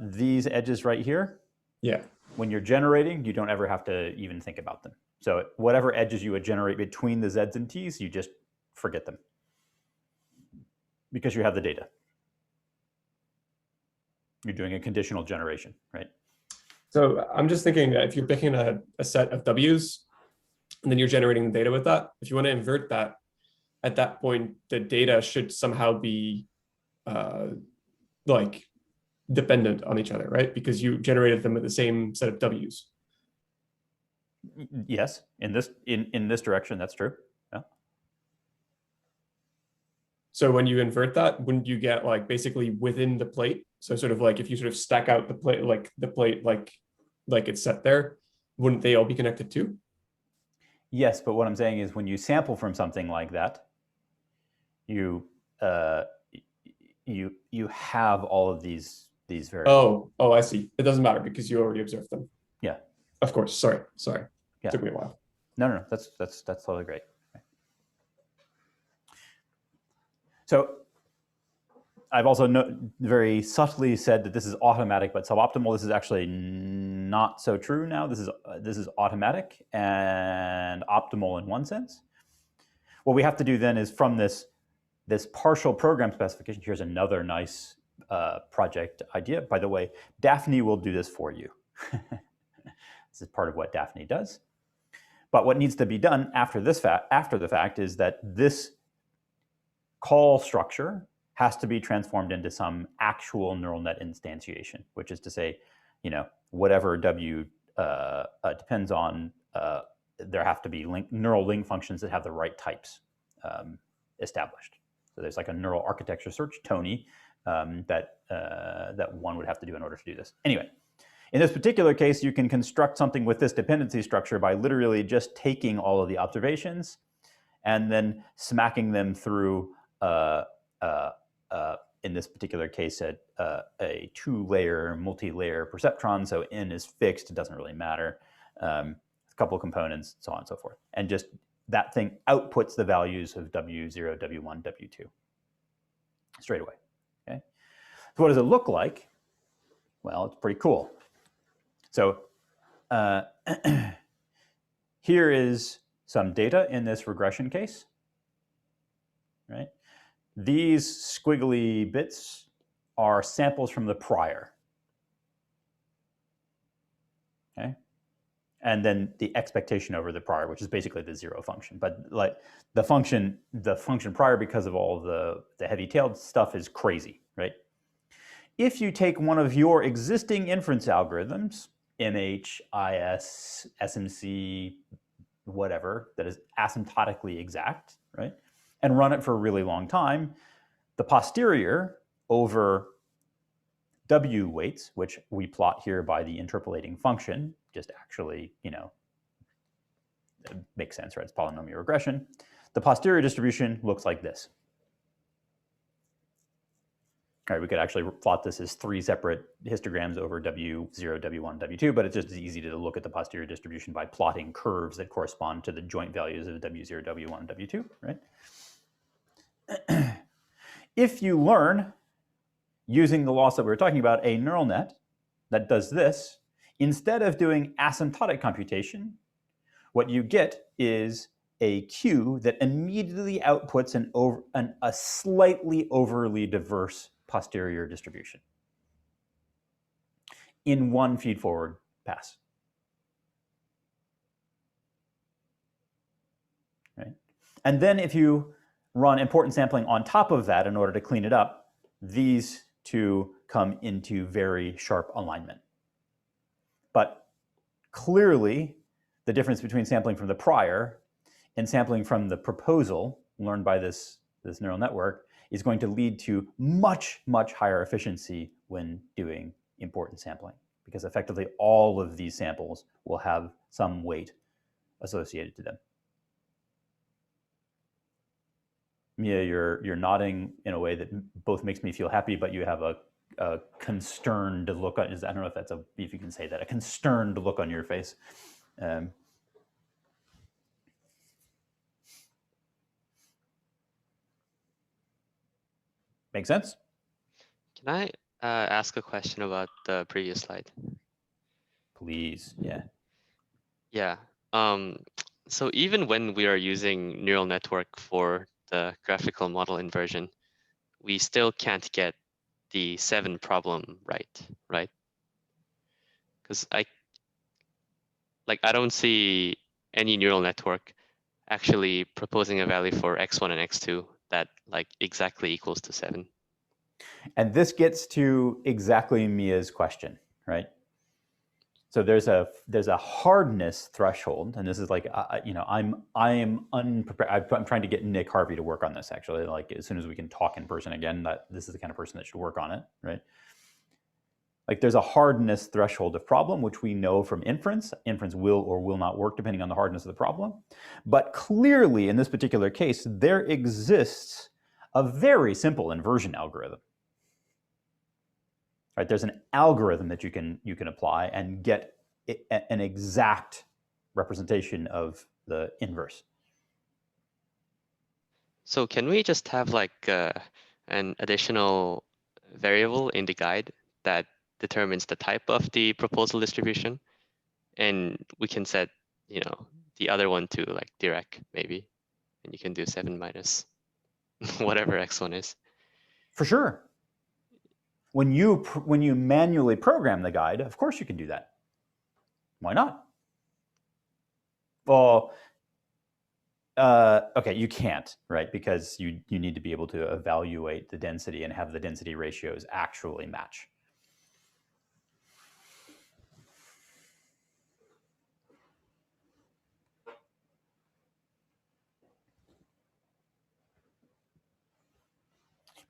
These edges right here, yeah. When you're generating, you don't ever have to even think about them. So whatever edges you would generate between the Z's and T's, you just forget them because you have the data. You're doing a conditional generation, right? So I'm just thinking that if you're picking a set of W's and then you're generating the data with that, if you want to invert that, at that point, the data should somehow be like dependent on each other, right? Because you generated them with the same set of W's. Yes, in this direction, that's true. Yeah. So when you invert that, wouldn't you get like basically within the plate? So sort of like if you sort of stack out the plate, like it's set there, wouldn't they all be connected too? Yes, but what I'm saying is when you sample from something like that, you have all of these variables. Oh, I see. It doesn't matter because you already observed them. Yeah. Of course. Sorry. Yeah. Took me a while. No, that's totally great. So I've also very subtly said that this is automatic but suboptimal. This is actually not so true now. This is automatic and optimal in one sense. What we have to do then is from this partial program specification, here's another nice project idea. By the way, Daphne will do this for you. This is part of what Daphne does. But what needs to be done after the fact is that this call structure has to be transformed into some actual neural net instantiation, which is to say, whatever W depends on there have to be neural link functions that have the right types established. So there's like a neural architecture search, Tony, that one would have to do in order to do this. Anyway, in this particular case, you can construct something with this dependency structure by literally just taking all of the observations and then smacking them through, in this particular case, a two-layer, multi-layer perceptron. So n is fixed, it doesn't really matter. A couple of components, so on and so forth. And just that thing outputs the values of W0, W1, W2 straight away. Okay. So what does it look like? Well, it's pretty cool. So here is some data in this regression case, right? These squiggly bits are samples from the prior. Okay. And then the expectation over the prior, which is basically the zero function. But like the function prior, because of all the heavy-tailed stuff, is crazy, right? If you take one of your existing inference algorithms, MH, IS, SMC, whatever, that is asymptotically exact, right, and run it for a really long time, the posterior over W weights, which we plot here by the interpolating function, just actually, you know, it makes sense, right? It's polynomial regression. The posterior distribution looks like this. All right, we could actually plot this as 3 separate histograms over W0, W1, W2, but it's just as easy to look at the posterior distribution by plotting curves that correspond to the joint values of W0, W1, W2, right? If you learn, using the loss that we were talking about, a neural net that does this, instead of doing asymptotic computation, what you get is a Q that immediately outputs a slightly overly diverse posterior distribution in one feed-forward pass. Right? And then if you run importance sampling on top of that in order to clean it up, these two come into very sharp alignment. But clearly, the difference between sampling from the prior and sampling from the proposal learned by this neural network is going to lead to much, much higher efficiency when doing importance sampling, because effectively all of these samples will have some weight associated to them. Mia, you're nodding in a way that both makes me feel happy, but you have a concerned look on. I don't know if that's if you can say that, a concerned look on your face. Make sense? Can I ask a question about the previous slide? Please, yeah. Yeah. So even when we are using neural network for the graphical model inversion, we still can't get the 7 problem right? Because I don't see any neural network actually proposing a value for x1 and x2 that like exactly equals to 7. And this gets to exactly Mia's question, right? So there's a hardness threshold, and this is like you know, I am unprepared. I'm trying to get Nick Harvey to work on this actually. Like as soon as we can talk in person again, this is the kind of person that should work on it, right? Like there's a hardness threshold of problem, which we know from inference. Inference will or will not work depending on the hardness of the problem. But clearly in this particular case, there exists a very simple inversion algorithm. Right, there's an algorithm that you can apply and get an exact representation of the inverse. So can we just have like an additional variable in the guide that determines the type of the proposal distribution, and we can set, you know, the other one to like Dirac maybe, and you can do 7 minus whatever x1 is. For sure. When you manually program the guide, of course you can do that. Why not? Well, okay, you can't, right? Because you need to be able to evaluate the density and have the density ratios actually match.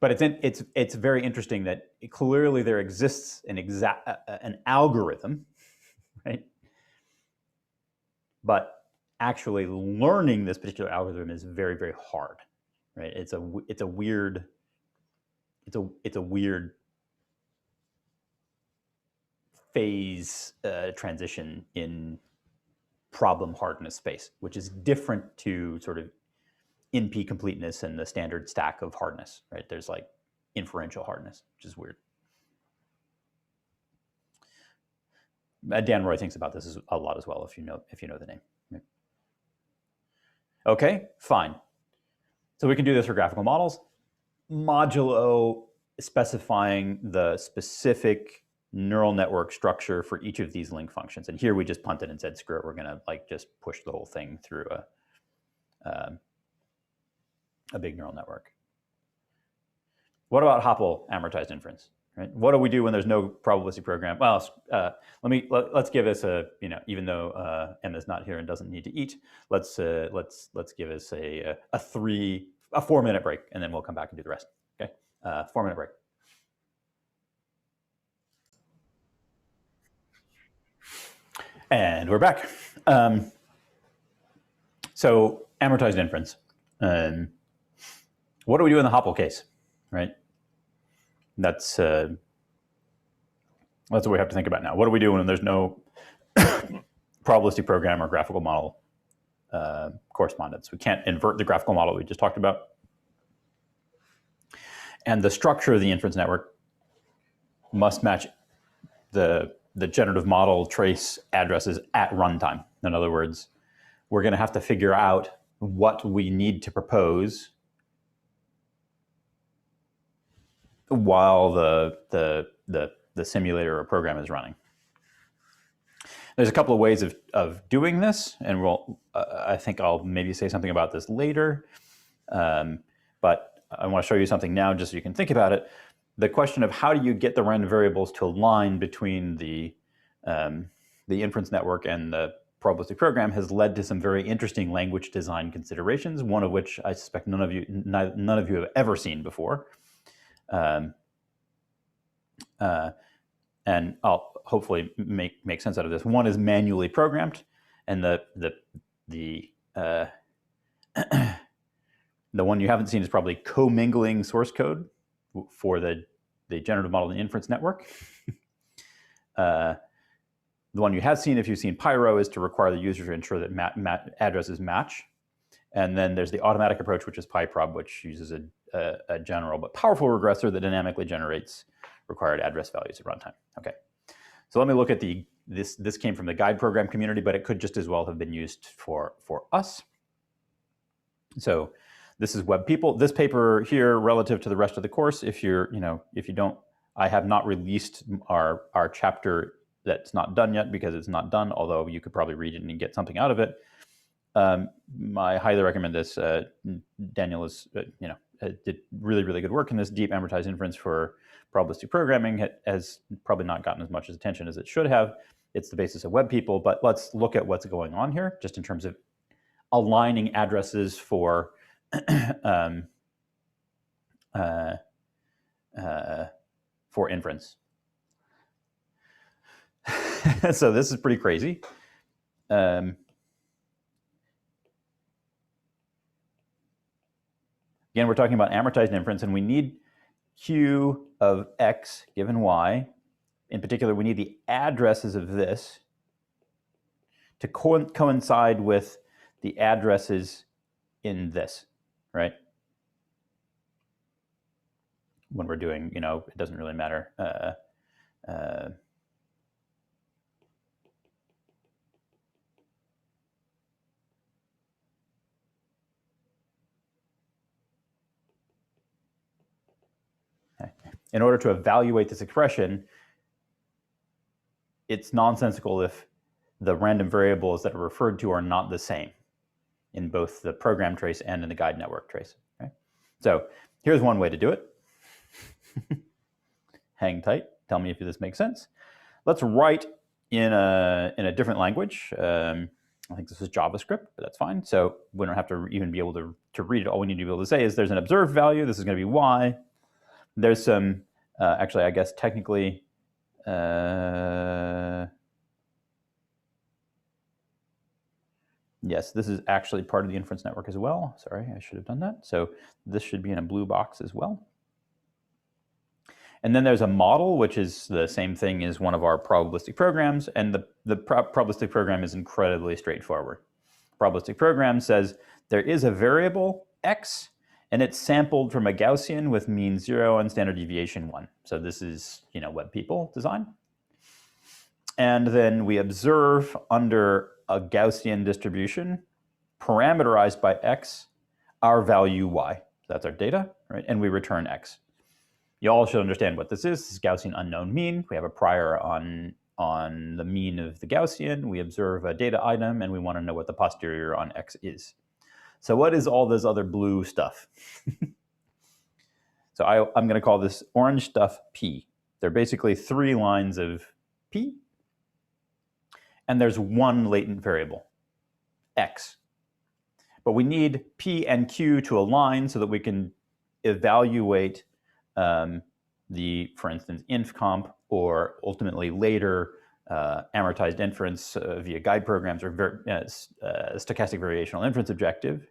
But it's very interesting that clearly there exists an algorithm, right? But actually learning this particular algorithm is very, very hard, right? It's a weird phase transition in problem hardness space, which is different to sort of NP completeness and the standard stack of hardness, right? There's like inferential hardness, which is weird. Dan Roy thinks about this a lot as well, if you know the name. Right? Okay, fine. So we can do this for graphical models, modulo specifying the specific neural network structure for each of these link functions. And here we just punted and said, screw it, we're gonna like just push the whole thing through a big neural network. What about HOPPL amortized inference? Right? What do we do when there's no probabilistic program? Well, let's give us a, even though Emma's not here and doesn't need to eat, let's give us a 4-minute break, and then we'll come back and do the rest. Okay, 4-minute break. And we're back. So amortized inference. What do we do in the HOPPL case, right? That's what we have to think about now. What do we do when there's no probabilistic program or graphical model correspondence? We can't invert the graphical model we just talked about. And the structure of the inference network must match the generative model trace addresses at runtime. In other words, we're going to have to figure out what we need to propose while the simulator or program is running. There's a couple of ways of doing this, and I think I'll maybe say something about this later. But I want to show you something now just so you can think about it. The question of how do you get the random variables to align between the inference network and the probabilistic program has led to some very interesting language design considerations, one of which I suspect none of you have ever seen before. And I'll hopefully make sense out of this. One is manually programmed, and the one you haven't seen is probably commingling source code for the generative model and inference network. The one you have seen, if you've seen Pyro, is to require the user to ensure that addresses match. And then there's the automatic approach, which is PyProb, which uses a general but powerful regressor that dynamically generates required address values at runtime. Okay, so let me look at this came from the guide program community, but it could just as well have been used for us. So this is Web People. This paper here, relative to the rest of the course, if you don't, I have not released our chapter that's not done yet because it's not done, although you could probably read it and get something out of it. I highly recommend this. Daniel did really, really good work in this deep amortized inference for probabilistic programming. It has probably not gotten as much attention as it should have. It's the basis of Web People, but let's look at what's going on here, just in terms of aligning addresses for inference. So this is pretty crazy. Again, we're talking about amortized inference, and we need Q of X given Y. In particular, we need the addresses of this to coincide with the addresses in this, right? When we're doing, it doesn't really matter. In order to evaluate this expression, it's nonsensical if the random variables that are referred to are not the same in both the program trace and in the guide network trace. Okay? So here's one way to do it. Hang tight. Tell me if this makes sense. Let's write in a different language. I think this is JavaScript, but that's fine. So we don't have to even be able to read it. All we need to be able to say is there's an observed value. This is going to be Y. there's some, actually, I guess technically, yes, this is actually part of the inference network as well. Sorry, I should have done that. So this should be in a blue box as well. And then there's a model, which is the same thing as one of our probabilistic programs. And the probabilistic program is incredibly straightforward. Probabilistic program says there is a variable x, and it's sampled from a Gaussian with mean 0 and standard deviation 1. So this is, what people design. And then we observe under a Gaussian distribution, parameterized by x, our value y. So that's our data, right? And we return x. You all should understand what this is. This is Gaussian unknown mean. We have a prior on the mean of the Gaussian. We observe a data item, and we want to know what the posterior on x is. So what is all this other blue stuff? So I'm going to call this orange stuff P. They're basically 3 lines of P. And there's one latent variable, x. But we need P and Q to align so that we can evaluate for instance, inf comp, or ultimately later amortized inference via guide programs or stochastic variational inference objective.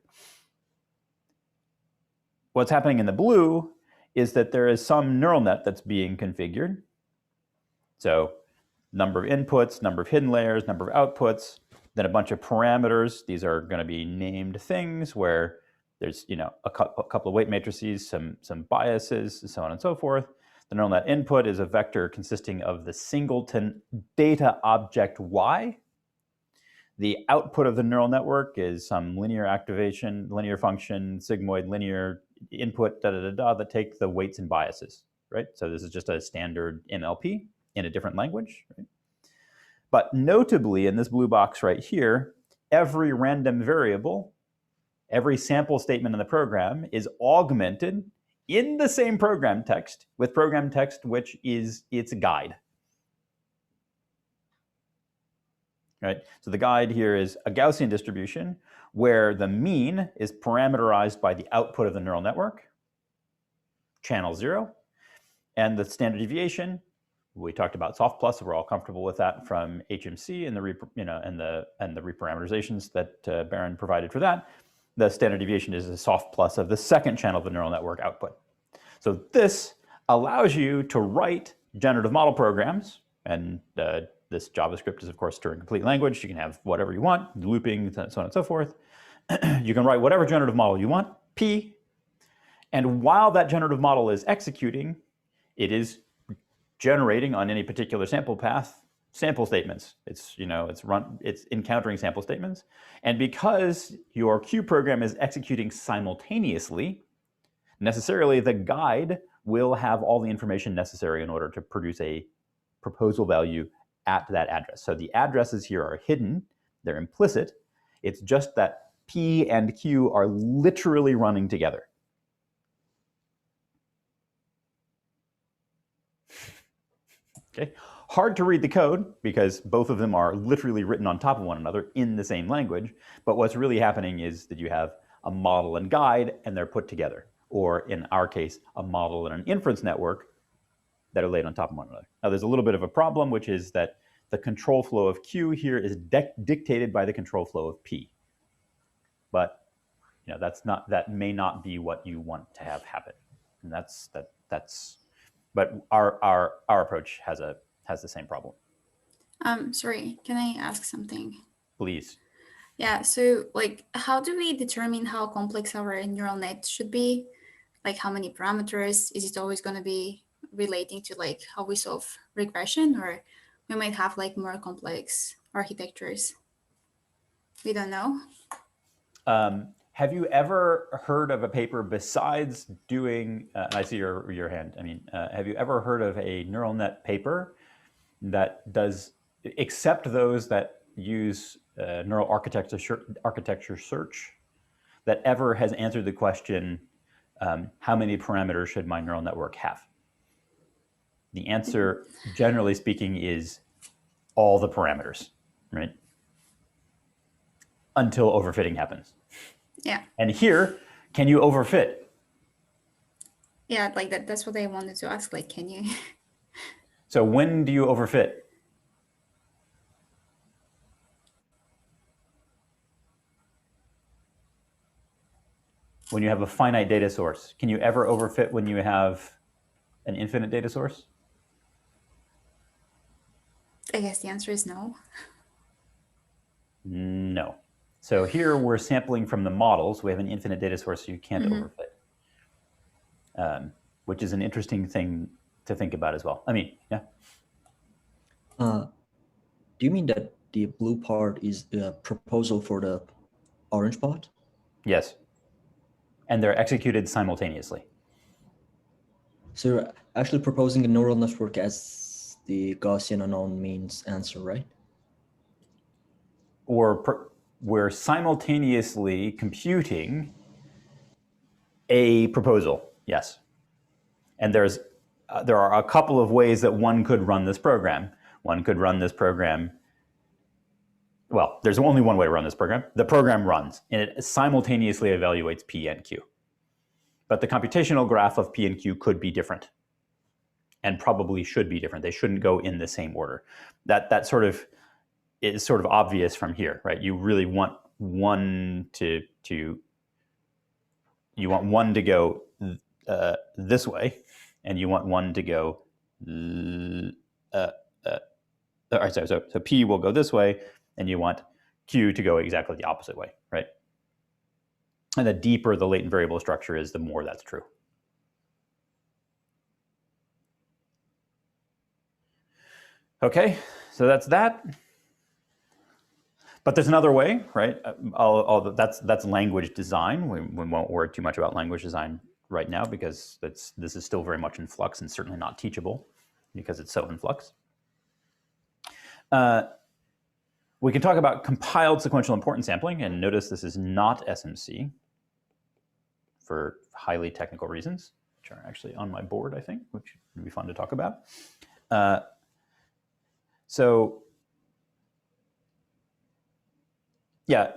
What's happening in the blue is that there is some neural net that's being configured. So number of inputs, number of hidden layers, number of outputs, then a bunch of parameters. These are going to be named things where there's a couple of weight matrices, some biases, so on and so forth. The neural net input is a vector consisting of the singleton data object y. The output of the neural network is some linear activation, linear function, sigmoid linear input, that take the weights and biases, right? So this is just a standard MLP in a different language, right? But notably in this blue box right here, every random variable, every sample statement in the program is augmented in the same program text with program text which is its guide. Right? So the guide here is a Gaussian distribution where the mean is parameterized by the output of the neural network, channel 0, and the standard deviation. We talked about soft plus, so we're all comfortable with that from HMC and the reparameterizations that Baron provided for that. The standard deviation is a soft plus of the second channel of the neural network output. So this allows you to write generative model programs, and this JavaScript is of course Turing complete language. You can have whatever you want, looping, so on and so forth. You can write whatever generative model you want, P, and while that generative model is executing, it is generating on any particular sample path sample statements. It's encountering sample statements. And because your Q program is executing simultaneously, necessarily the guide will have all the information necessary in order to produce a proposal value at that address. So the addresses here are hidden, they're implicit. It's just that P and Q are literally running together. Okay. Hard to read the code because both of them are literally written on top of one another in the same language. But what's really happening is that you have a model and guide and they're put together. Or in our case, a model and an inference network that are laid on top of one another. Now there's a little bit of a problem, which is that the control flow of Q here is dictated by the control flow of P. But that may not be what you want to have happen. And but our approach has the same problem. Sorry, can I ask something? Please. Yeah, so how do we determine how complex our neural net should be? Like how many parameters? Is it always going to be relating to how we solve regression, or we might have more complex architectures? We don't know. Have you ever heard of a paper besides doing, I see your hand, have you ever heard of a neural net paper that does, except those that use neural architecture search, that ever has answered the question, how many parameters should my neural network have? The answer, generally speaking, is all the parameters, right? Until overfitting happens. Yeah. And here, can you overfit? Yeah, like that's what I wanted to ask. Like, can you? So when do you overfit? When you have a finite data source. Can you ever overfit when you have an infinite data source? I guess the answer is no. No. So here we're sampling from the models. We have an infinite data source, so you can't overfit, which is an interesting thing to think about as well. I mean, yeah. Do you mean that the blue part is the proposal for the orange part? Yes. And they're executed simultaneously. So you're actually proposing a neural network as the Gaussian unknown means answer, right? Or we're simultaneously computing a proposal, yes. And there are a couple of ways that one could run this program. One could run this program, well, there's only one way to run this program. The program runs, and it simultaneously evaluates P and Q. But the computational graph of P and Q could be different, and probably should be different. They shouldn't go in the same order. That sort of is sort of obvious from here, right? You really want one to go this way, and you want one to go. So P will go this way, and you want Q to go exactly the opposite way, right? And the deeper the latent variable structure is, the more that's true. Okay, so that's that. But there's another way, right? That's language design. We won't worry too much about language design right now because this is still very much in flux and certainly not teachable because it's so in flux. We can talk about compiled sequential importance sampling, and notice this is not SMC for highly technical reasons, which are actually on my board, I think, which would be fun to talk about. So yeah,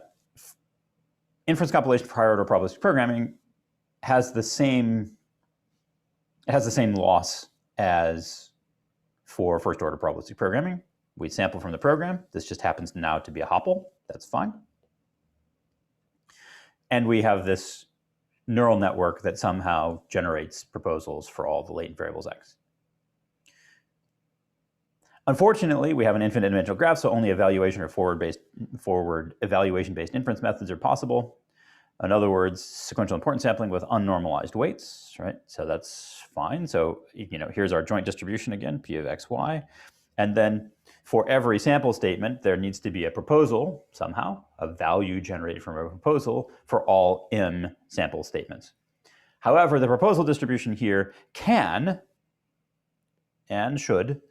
inference compilation for higher order probabilistic programming has the same loss as for first order probabilistic programming. We sample from the program. This just happens now to be a HOPPL. That's fine. And we have this neural network that somehow generates proposals for all the latent variables X. Unfortunately, we have an infinite dimensional graph, so only evaluation or forward evaluation-based inference methods are possible. In other words, sequential importance sampling with unnormalized weights, right? So that's fine. So here's our joint distribution again, P of X, Y. And then for every sample statement, there needs to be a proposal somehow, a value generated from a proposal for all M sample statements. However, the proposal distribution here can and should,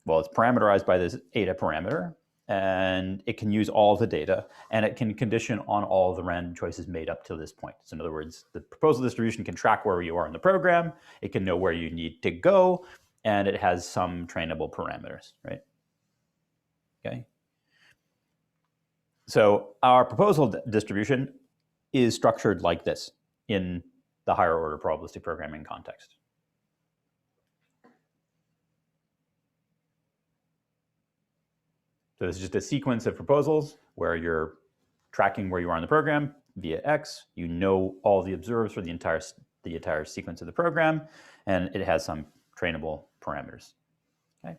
well, it's parameterized by this eta parameter, and it can use all the data, and it can condition on all the random choices made up to this point. So in other words, the proposal distribution can track where you are in the program, it can know where you need to go, and it has some trainable parameters, right? Okay. So our proposal distribution is structured like this in the higher order probabilistic programming context. So this is just a sequence of proposals where you're tracking where you are in the program via X. You know all the observers for the entire sequence of the program, and it has some trainable parameters. Okay.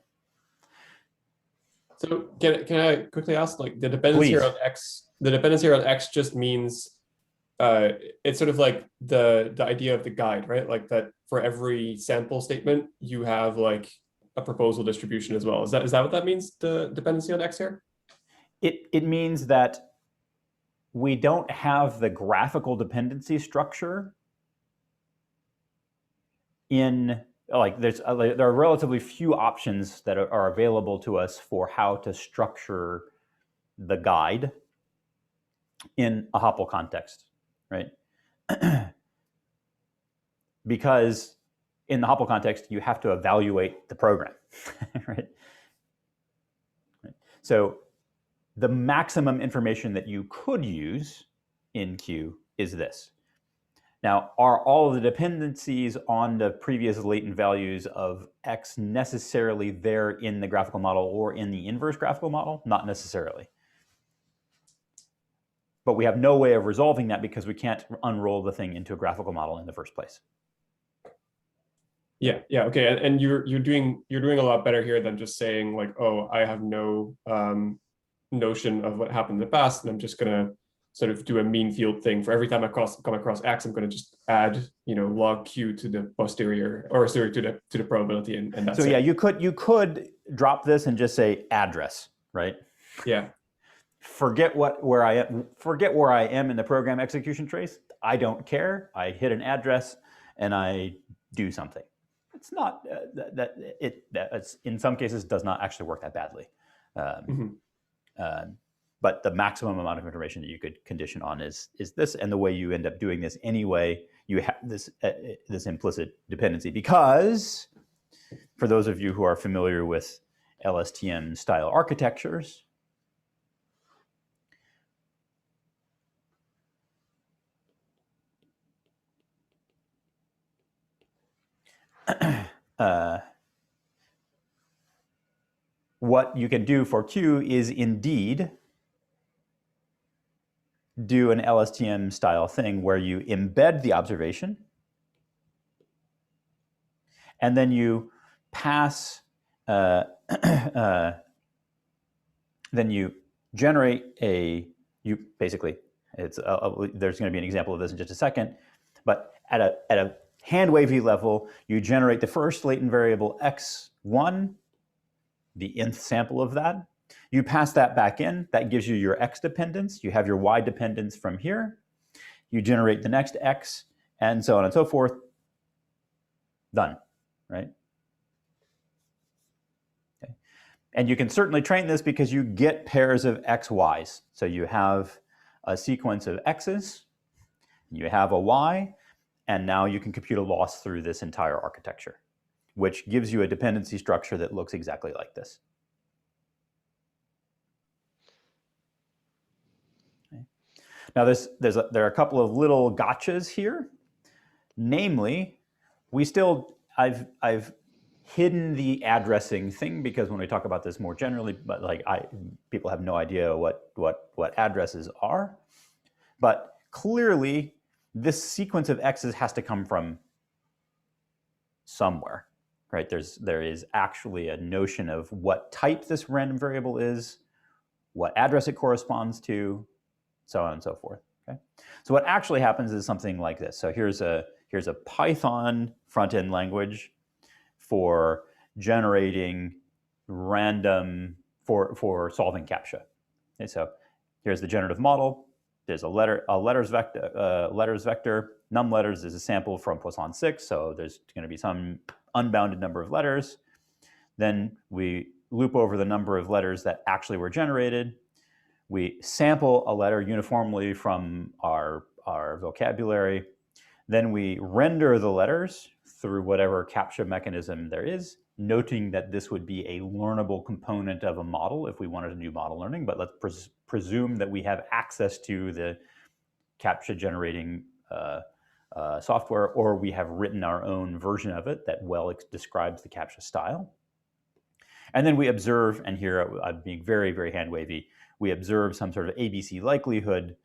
So can I quickly ask, like, the dependency here on X? The dependency here on X just means it's sort of like the idea of the guide, right? Like that for every sample statement, you have like a proposal distribution as well. Is that what that means, the dependency on X here? It means that we don't have the graphical dependency structure in, like, there are relatively few options that are available to us for how to structure the guide in a HOPPL context, right? Because in the HOPPL context, you have to evaluate the program, right? So the maximum information that you could use in Q is this. Now, are all of the dependencies on the previous latent values of X necessarily there in the graphical model or in the inverse graphical model? Not necessarily. But we have no way of resolving that because we can't unroll the thing into a graphical model in the first place. Yeah, okay, and you're doing a lot better here than just saying like, oh, I have no notion of what happened in the past, and I'm just gonna sort of do a mean field thing for every time I come across X. I'm gonna just add log Q to the posterior, or sorry, to the probability, and that's so it. yeah, you could drop this and just say address, right? Yeah. Forget where I am in the program execution trace. I don't care. I hit an address and I do something. It's not it's in some cases does not actually work that badly, but the maximum amount of information that you could condition on is this, and the way you end up doing this anyway, you have this implicit dependency, because for those of you who are familiar with LSTM style architectures, what you can do for Q is indeed do an LSTM style thing where you embed the observation and then you pass, then you generate basically, it's there's going to be an example of this in just a second, but at a hand wavy level, you generate the first latent variable x1, the nth sample of that. You pass that back in, that gives you your x dependence. You have your y dependence from here. You generate the next x, and so on and so forth. Done, right? Okay. And you can certainly train this because you get pairs of x, y's. So you have a sequence of x's, you have a y, and now you can compute a loss through this entire architecture, which gives you a dependency structure that looks exactly like this. Okay. Now there are a couple of little gotchas here. Namely, I've hidden the addressing thing, because when we talk about this more generally, but like people have no idea what addresses are. But clearly, this sequence of x's has to come from somewhere, right? There is actually a notion of what type this random variable is, what address it corresponds to, so on and so forth. Okay. So what actually happens is something like this. So here's a Python front-end language for generating random for solving CAPTCHA. Okay, so here's the generative model. There's a letters vector. Num letters is a sample from Poisson 6, so there's going to be some unbounded number of letters. Then we loop over the number of letters that actually were generated. We sample a letter uniformly from our vocabulary. Then we render the letters through whatever CAPTCHA mechanism there is, noting that this would be a learnable component of a model if we wanted to do model learning, but let's presume that we have access to the CAPTCHA generating software, or we have written our own version of it that well describes the CAPTCHA style. And then we observe, and here I'm being very, very hand-wavy, we observe some sort of ABC likelihood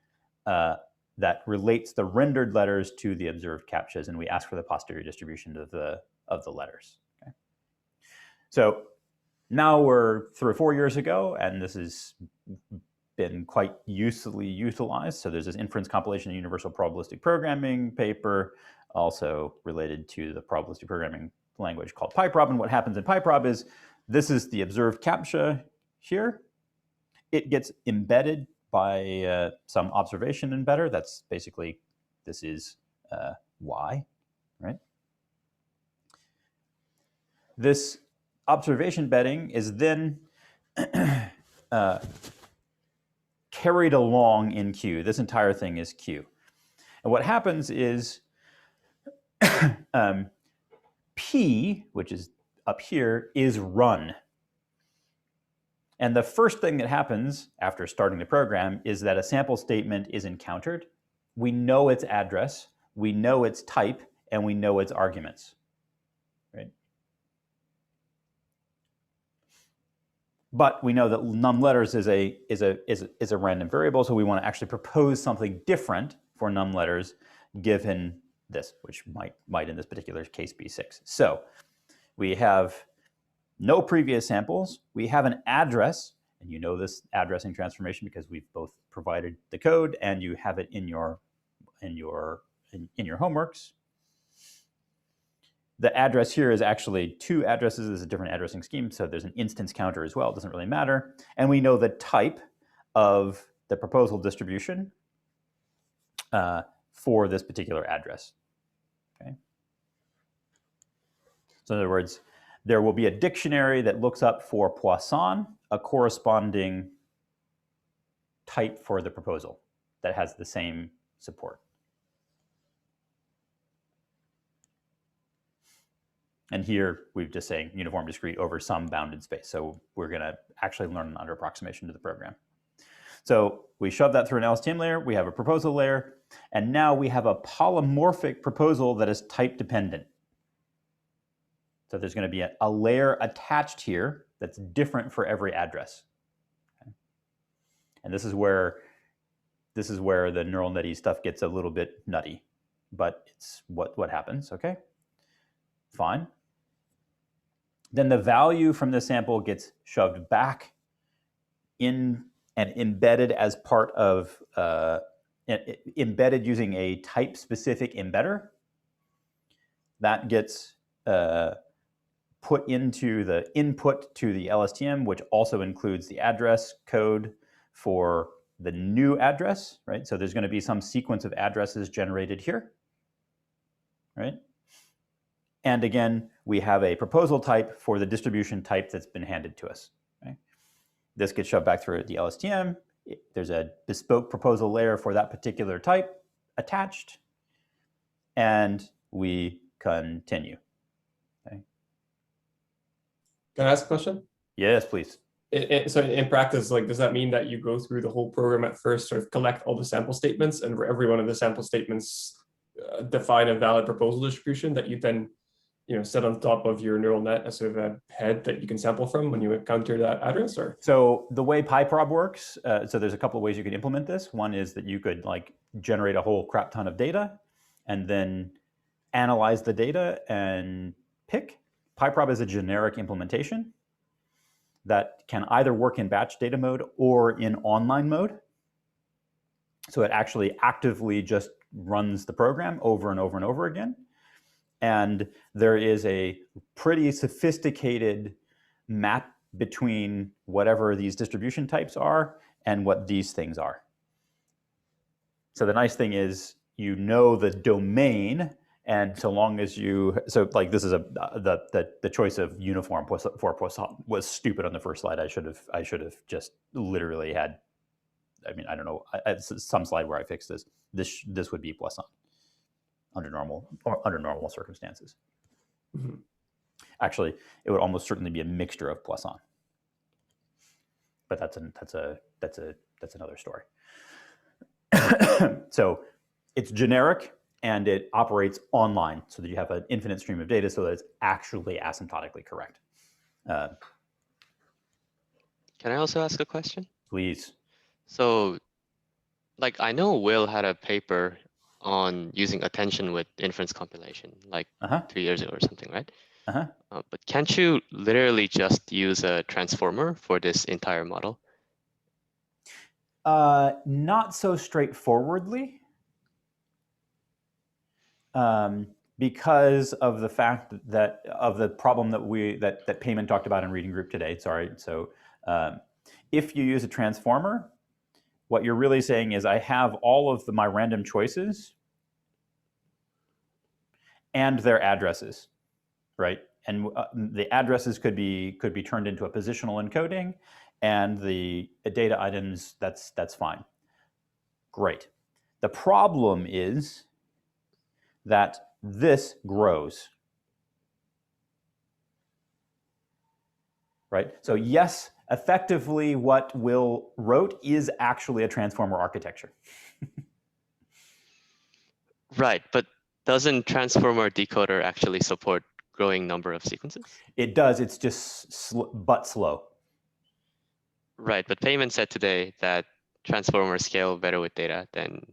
that relates the rendered letters to the observed CAPTCHAs, and we ask for the posterior distribution of the letters. Okay. So now we're 3 or 4 years ago, and this has been quite usefully utilized. So there's this Inference Compilation of Universal Probabilistic Programming paper, also related to the probabilistic programming language called PyProb. And what happens in PyProb is this is the observed CAPTCHA here. It gets embedded by some observation embedder. That's basically, this is y, right? This observation embedding is then carried along in Q. This entire thing is Q. And what happens is P, which is up here, is run. And the first thing that happens after starting the program is that a sample statement is encountered. We know its address. we know its type and we know its arguments, right? But we know that num_letters is a random variable, so we want to actually propose something different for num_letters given this, which might in this particular case be 6. So we have no previous samples. We have an address, and you know this addressing transformation because we've both provided the code and you have it in your homeworks. The address here is actually 2 addresses. This is a different addressing scheme, so there's an instance counter as well. It doesn't really matter. And we know the type of the proposal distribution for this particular address. Okay. So in other words, there will be a dictionary that looks up for Poisson, a corresponding type for the proposal that has the same support. And here we're just saying uniform discrete over some bounded space. So we're going to actually learn an under approximation to the program. So we shove that through an LSTM layer. We have a proposal layer. And now we have a polymorphic proposal that is type dependent. So there's going to be a layer attached here that's different for every address. Okay. And this is where the neural netty stuff gets a little bit nutty. But it's what happens, okay? Fine. Then the value from the sample gets shoved back in and embedded as part of, embedded using a type-specific embedder. That gets put into the input to the LSTM, which also includes the address code for the new address, right? So there's going to be some sequence of addresses generated here, right? And again, we have a proposal type for the distribution type that's been handed to us. Okay? This gets shoved back through the LSTM. There's a bespoke proposal layer for that particular type attached. And we continue. Okay? Can I ask a question? Yes, please. So in practice, like, does that mean that you go through the whole program at first, sort of collect all the sample statements, and for every one of the sample statements define a valid proposal distribution that you then set on top of your neural net as sort of a head that you can sample from when you encounter that address? Or so the way PyProb works, so there's a couple of ways you could implement this. One is that you could like generate a whole crap ton of data and then analyze the data and pick. PyProb is a generic implementation that can either work in batch data mode or in online mode. So it actually actively just runs the program over and over and over again. And there is a pretty sophisticated map between whatever these distribution types are and what these things are. So the nice thing is you know the domain, and so long as you, so like this is the choice of uniform for Poisson was stupid on the first slide. I should have just literally had, I mean, I don't know, some slide where I fixed this. This would be Poisson under normal circumstances. Mm-hmm. Actually, it would almost certainly be a mixture of Poisson. But that's another story. So it's generic and it operates online so that you have an infinite stream of data so that it's actually asymptotically correct. Can I also ask a question? Please. So, like, I know Will had a paper on using attention with inference compilation, like 2 years ago or something, right? But can't you literally just use a transformer for this entire model? Not so straightforwardly, because of the fact that of the problem that that Payman talked about in reading group today. Sorry. So if you use a transformer, what you're really saying is I have all of my random choices and their addresses, right? And the addresses could be turned into a positional encoding, and the data items, that's fine. Great. The problem is that this grows, right? So yes, effectively what Will wrote is actually a transformer architecture. Right, but doesn't transformer decoder actually support growing number of sequences? It does. It's just but slow. Right, but Payman said today that transformers scale better with data than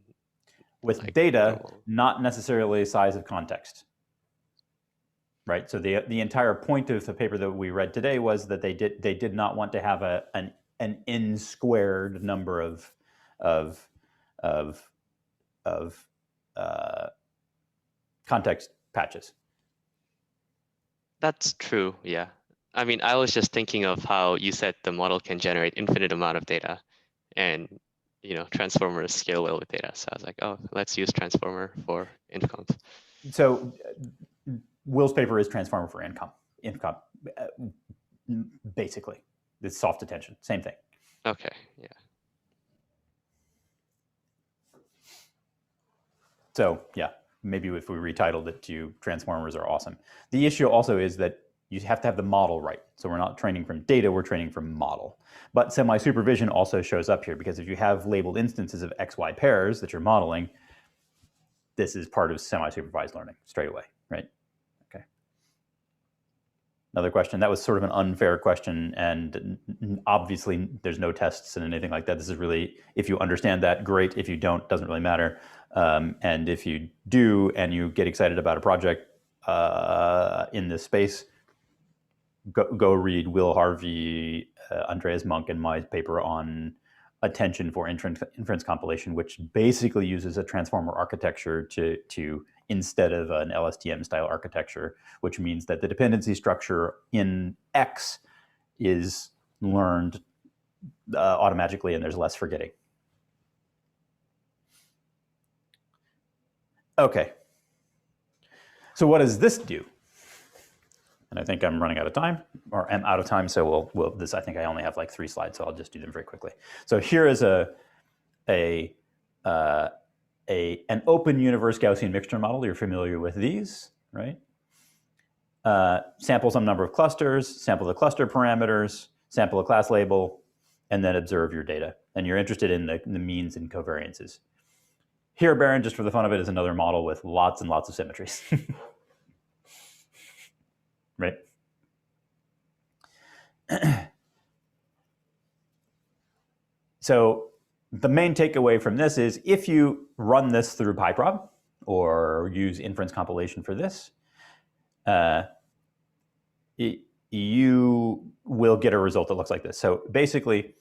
With like data, normal. not necessarily size of context. Right. So the entire point of the paper that we read today was that they did not want to have an n squared number of context patches. That's true, yeah. I mean, I was just thinking of how you said the model can generate infinite amount of data, and transformers scale well with data. So I was like, oh, let's use transformer for inf-comp. So Will's paper is transformer for inf-comp, basically. It's soft attention, same thing. Okay, yeah. So yeah, maybe if we retitled it to transformers are awesome. The issue also is that you have to have the model right. So we're not training from data, we're training from model. But semi-supervision also shows up here because if you have labeled instances of XY pairs that you're modeling, this is part of semi-supervised learning straight away, right? Okay. Another question. That was sort of an unfair question, and obviously there's no tests and anything like that. This is really, if you understand that, great. If you don't, doesn't really matter. And if you do and you get excited about a project in this space, go read Will Harvey, Andreas Monk, and my paper on attention for inference compilation, which basically uses a transformer architecture to instead of an LSTM style architecture, which means that the dependency structure in X is learned automatically and there's less forgetting. Okay. So what does this do? And I think I'm running out of time, or I'm out of time, so we'll this, I think I only have like 3 slides, so I'll just do them very quickly. So here is an open universe Gaussian mixture model. You're familiar with these, right? Sample some number of clusters, sample the cluster parameters, sample a class label, and then observe your data. And you're interested in the means and covariances. Here, Baron, just for the fun of it, is another model with lots and lots of symmetries. Right? So the main takeaway from this is if you run this through PyProb or use inference compilation for this, you will get a result that looks like this. So basically,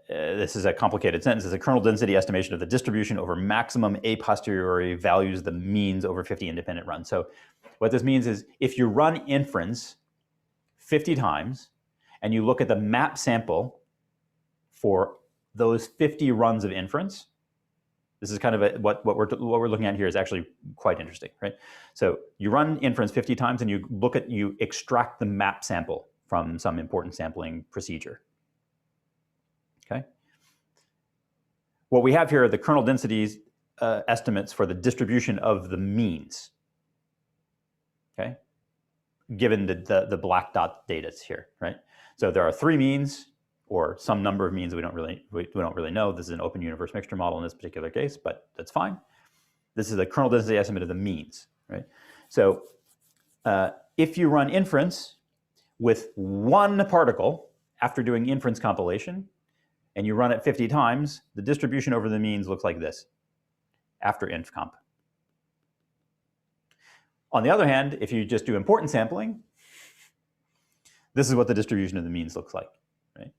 this is a complicated sentence. It's a kernel density estimation of the distribution over maximum a posteriori values the means over 50 independent runs. So what this means is if you run inference 50 times and you look at the map sample for those 50 runs of inference, this is kind of what we're looking at here is actually quite interesting, right? So you run inference 50 times and you extract the map sample from some important sampling procedure. Okay. What we have here are the kernel densities estimates for the distribution of the means. Okay. Given the black dot data here, right? So there are 3 means or some number of means we don't really know. This is an open universe mixture model in this particular case, but that's fine. This is a kernel density estimate of the means, right? So if you run inference with 1 particle after doing inference compilation, and you run it 50 times, the distribution over the means looks like this after inf-comp. On the other hand, if you just do importance sampling, this is what the distribution of the means looks like, right?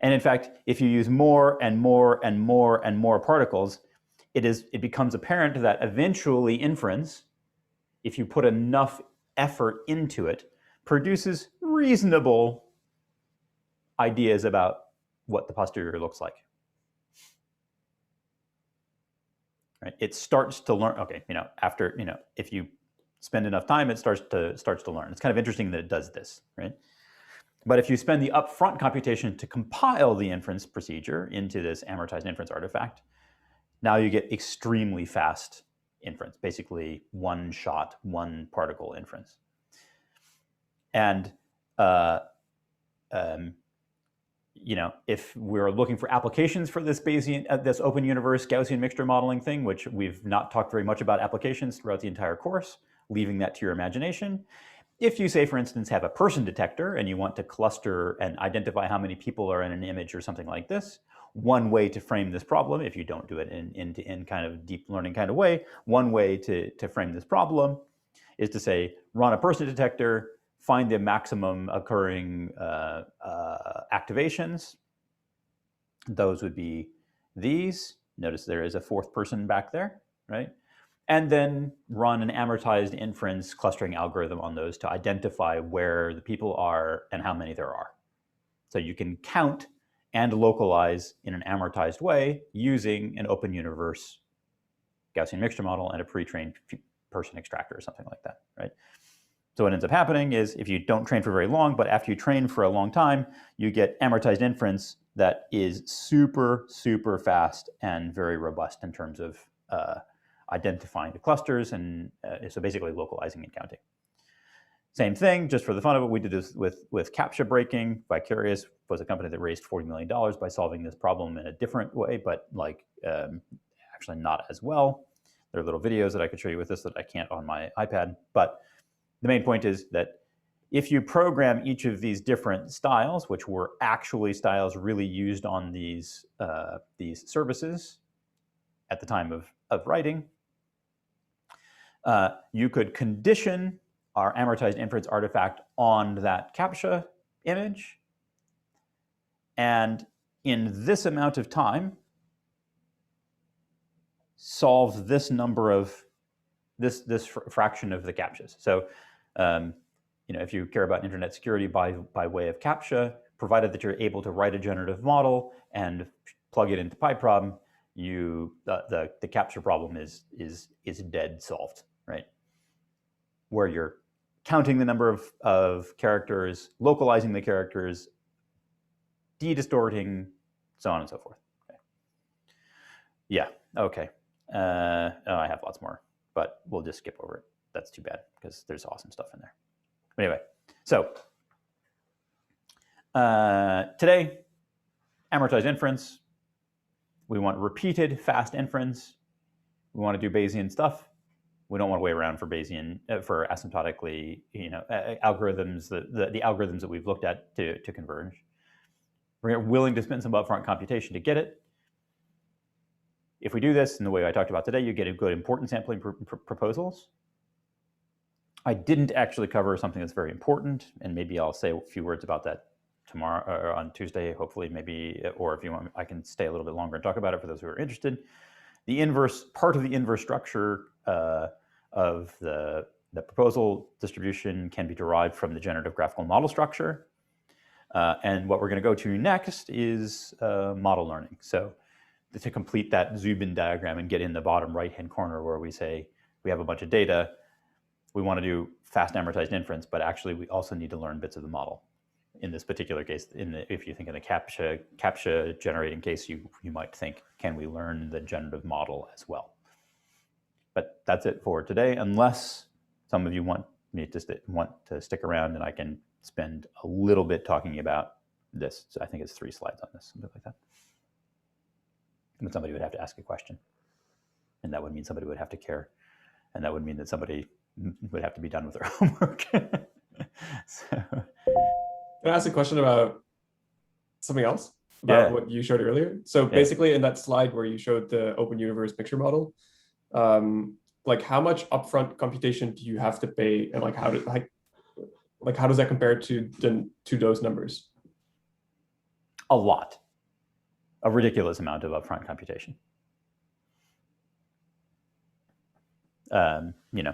And in fact, if you use more and more and more and more particles, it becomes apparent that eventually inference, if you put enough effort into it, produces reasonable ideas about what the posterior looks like. Right? It starts to learn. Okay, after if you spend enough time, it starts to learn. It's kind of interesting that it does this, right? But if you spend the upfront computation to compile the inference procedure into this amortized inference artifact, now you get extremely fast inference, basically 1 shot, 1 particle inference. And you know, if we're looking for applications for this Bayesian, this open universe Gaussian mixture modeling thing, which we've not talked very much about applications throughout the entire course, leaving that to your imagination. If you say, for instance, have a person detector and you want to cluster and identify how many people are in an image or something like this, one way to frame this problem, if you don't do it in end-to-end kind of deep learning kind of way, one way to frame this problem is to say, run a person detector, find the maximum occurring activations. Those would be these. Notice there is a fourth person back there, right? And then run an amortized inference clustering algorithm on those to identify where the people are and how many there are. So you can count and localize in an amortized way using an open universe Gaussian mixture model and a pre-trained person extractor or something like that, right? So what ends up happening is if you don't train for very long, but after you train for a long time, you get amortized inference that is super, super fast and very robust in terms of identifying the clusters and so basically localizing and counting. Same thing, just for the fun of it, we did this with CAPTCHA breaking. Vicarious was a company that raised $40 million by solving this problem in a different way, but like actually not as well. There are little videos that I could show you with this that I can't on my iPad, but the main point is that if you program each of these different styles, which were actually styles really used on these services at the time of writing, you could condition our amortized inference artifact on that CAPTCHA image, and in this amount of time, solve this number of this fraction of the CAPTCHAs. So, you know, if you care about internet security by way of CAPTCHA, provided that you're able to write a generative model and plug it into PyProb, the CAPTCHA problem is dead solved, right? Where you're counting the number of characters, localizing the characters, de-distorting, so on and so forth. Okay. Yeah, okay. Oh, I have lots more, but we'll just skip over it. That's too bad because there's awesome stuff in there. But anyway, so today, amortized inference. We want repeated fast inference. We want to do Bayesian stuff. We don't want to wait around for Bayesian, for asymptotically, you know, algorithms, the algorithms that we've looked at to converge. We're willing to spend some upfront computation to get it. If we do this in the way I talked about today, you get a good importance sampling proposals. I didn't actually cover something that's very important, and maybe I'll say a few words about that tomorrow or on Tuesday, hopefully, maybe, or if you want, I can stay a little bit longer and talk about it for those who are interested. The inverse, part of the inverse structure of the proposal distribution can be derived from the generative graphical model structure. And what we're going to go to next is model learning. So to complete that Zubin diagram and get in the bottom right-hand corner where we say we have a bunch of data, we want to do fast amortized inference, but actually we also need to learn bits of the model. In this particular case, if you think in a CAPTCHA generating case, you might think, can we learn the generative model as well? But that's it for today, unless some of you want me to stick around and I can spend a little bit talking about this. So I think it's 3 slides on this, something like that. But somebody would have to ask a question, and that would mean somebody would have to care, and that would mean that somebody would have to be done with their homework. So. Can I ask a question about something else? About what you showed earlier? So basically in that slide where you showed the open universe picture model, like how much upfront computation do you have to pay, and like how does that compare to those numbers? A lot. A ridiculous amount of upfront computation. You know,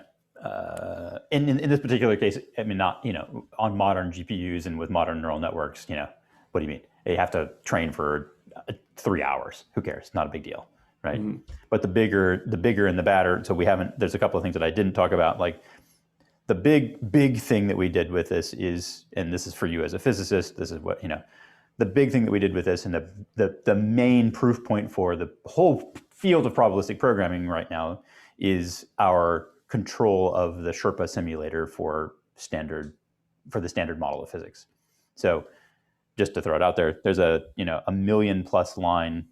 in this particular case, I mean, not, you know, on modern GPUs and with modern neural networks, you know, what do you mean? You have to train for 3 hours. Who cares? Not a big deal, right? Mm-hmm. But the bigger and the badder. So there's a couple of things that I didn't talk about. Like the big thing that we did with this is, and this is for you as a physicist, this is what, you know, the big thing that we did with this, and the main proof point for the whole field of probabilistic programming right now is our control of the Sherpa simulator for the standard model of physics. So just to throw it out there, there's a 1 million plus line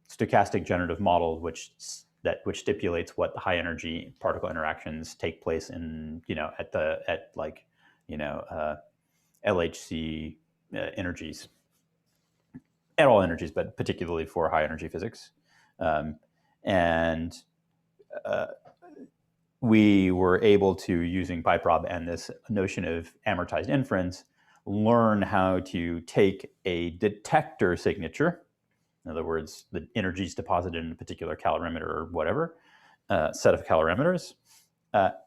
stochastic generative model which stipulates what high energy particle interactions take place in LHC energies, at all energies, but particularly for high energy physics. We were able to, using PyProb and this notion of amortized inference, learn how to take a detector signature, in other words, the energies deposited in a particular calorimeter or whatever, set of calorimeters,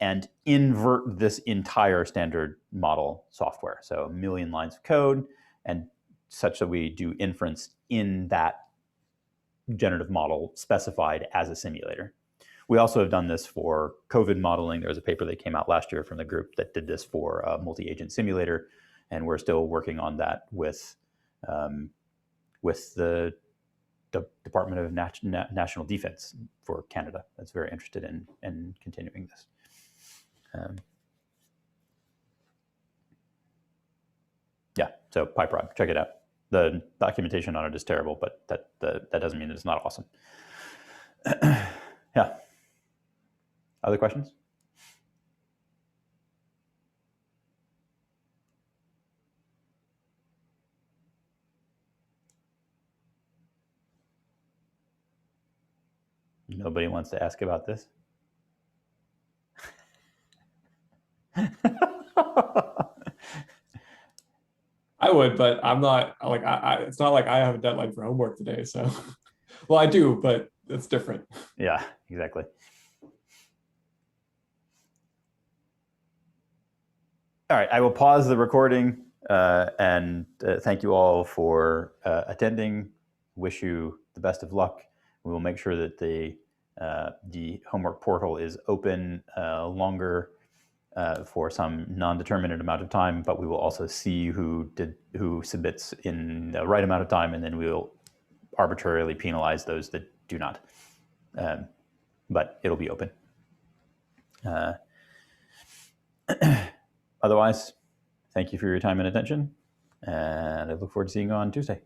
and invert this entire standard model software. So 1 million lines of code, and such that we do inference in that generative model specified as a simulator. We also have done this for COVID modeling. There was a paper that came out last year from the group that did this for a multi-agent simulator, and we're still working on that with the Department of National Defense for Canada. That's very interested in continuing this. Yeah, so PyProb, check it out. The documentation on it is terrible, but that doesn't mean it's not awesome. Yeah. Other questions? Nobody wants to ask about this? I would, but I'm not like it's not like I have a deadline for homework today. So, well, I do, but it's different. Yeah, exactly. All right, I will pause the recording and thank you all for attending. Wish you the best of luck. We will make sure that the homework portal is open longer for some non-determinate amount of time, but we will also see who submits in the right amount of time, and then we will arbitrarily penalize those that do not. But it'll be open. Otherwise, thank you for your time and attention, and I look forward to seeing you on Tuesday.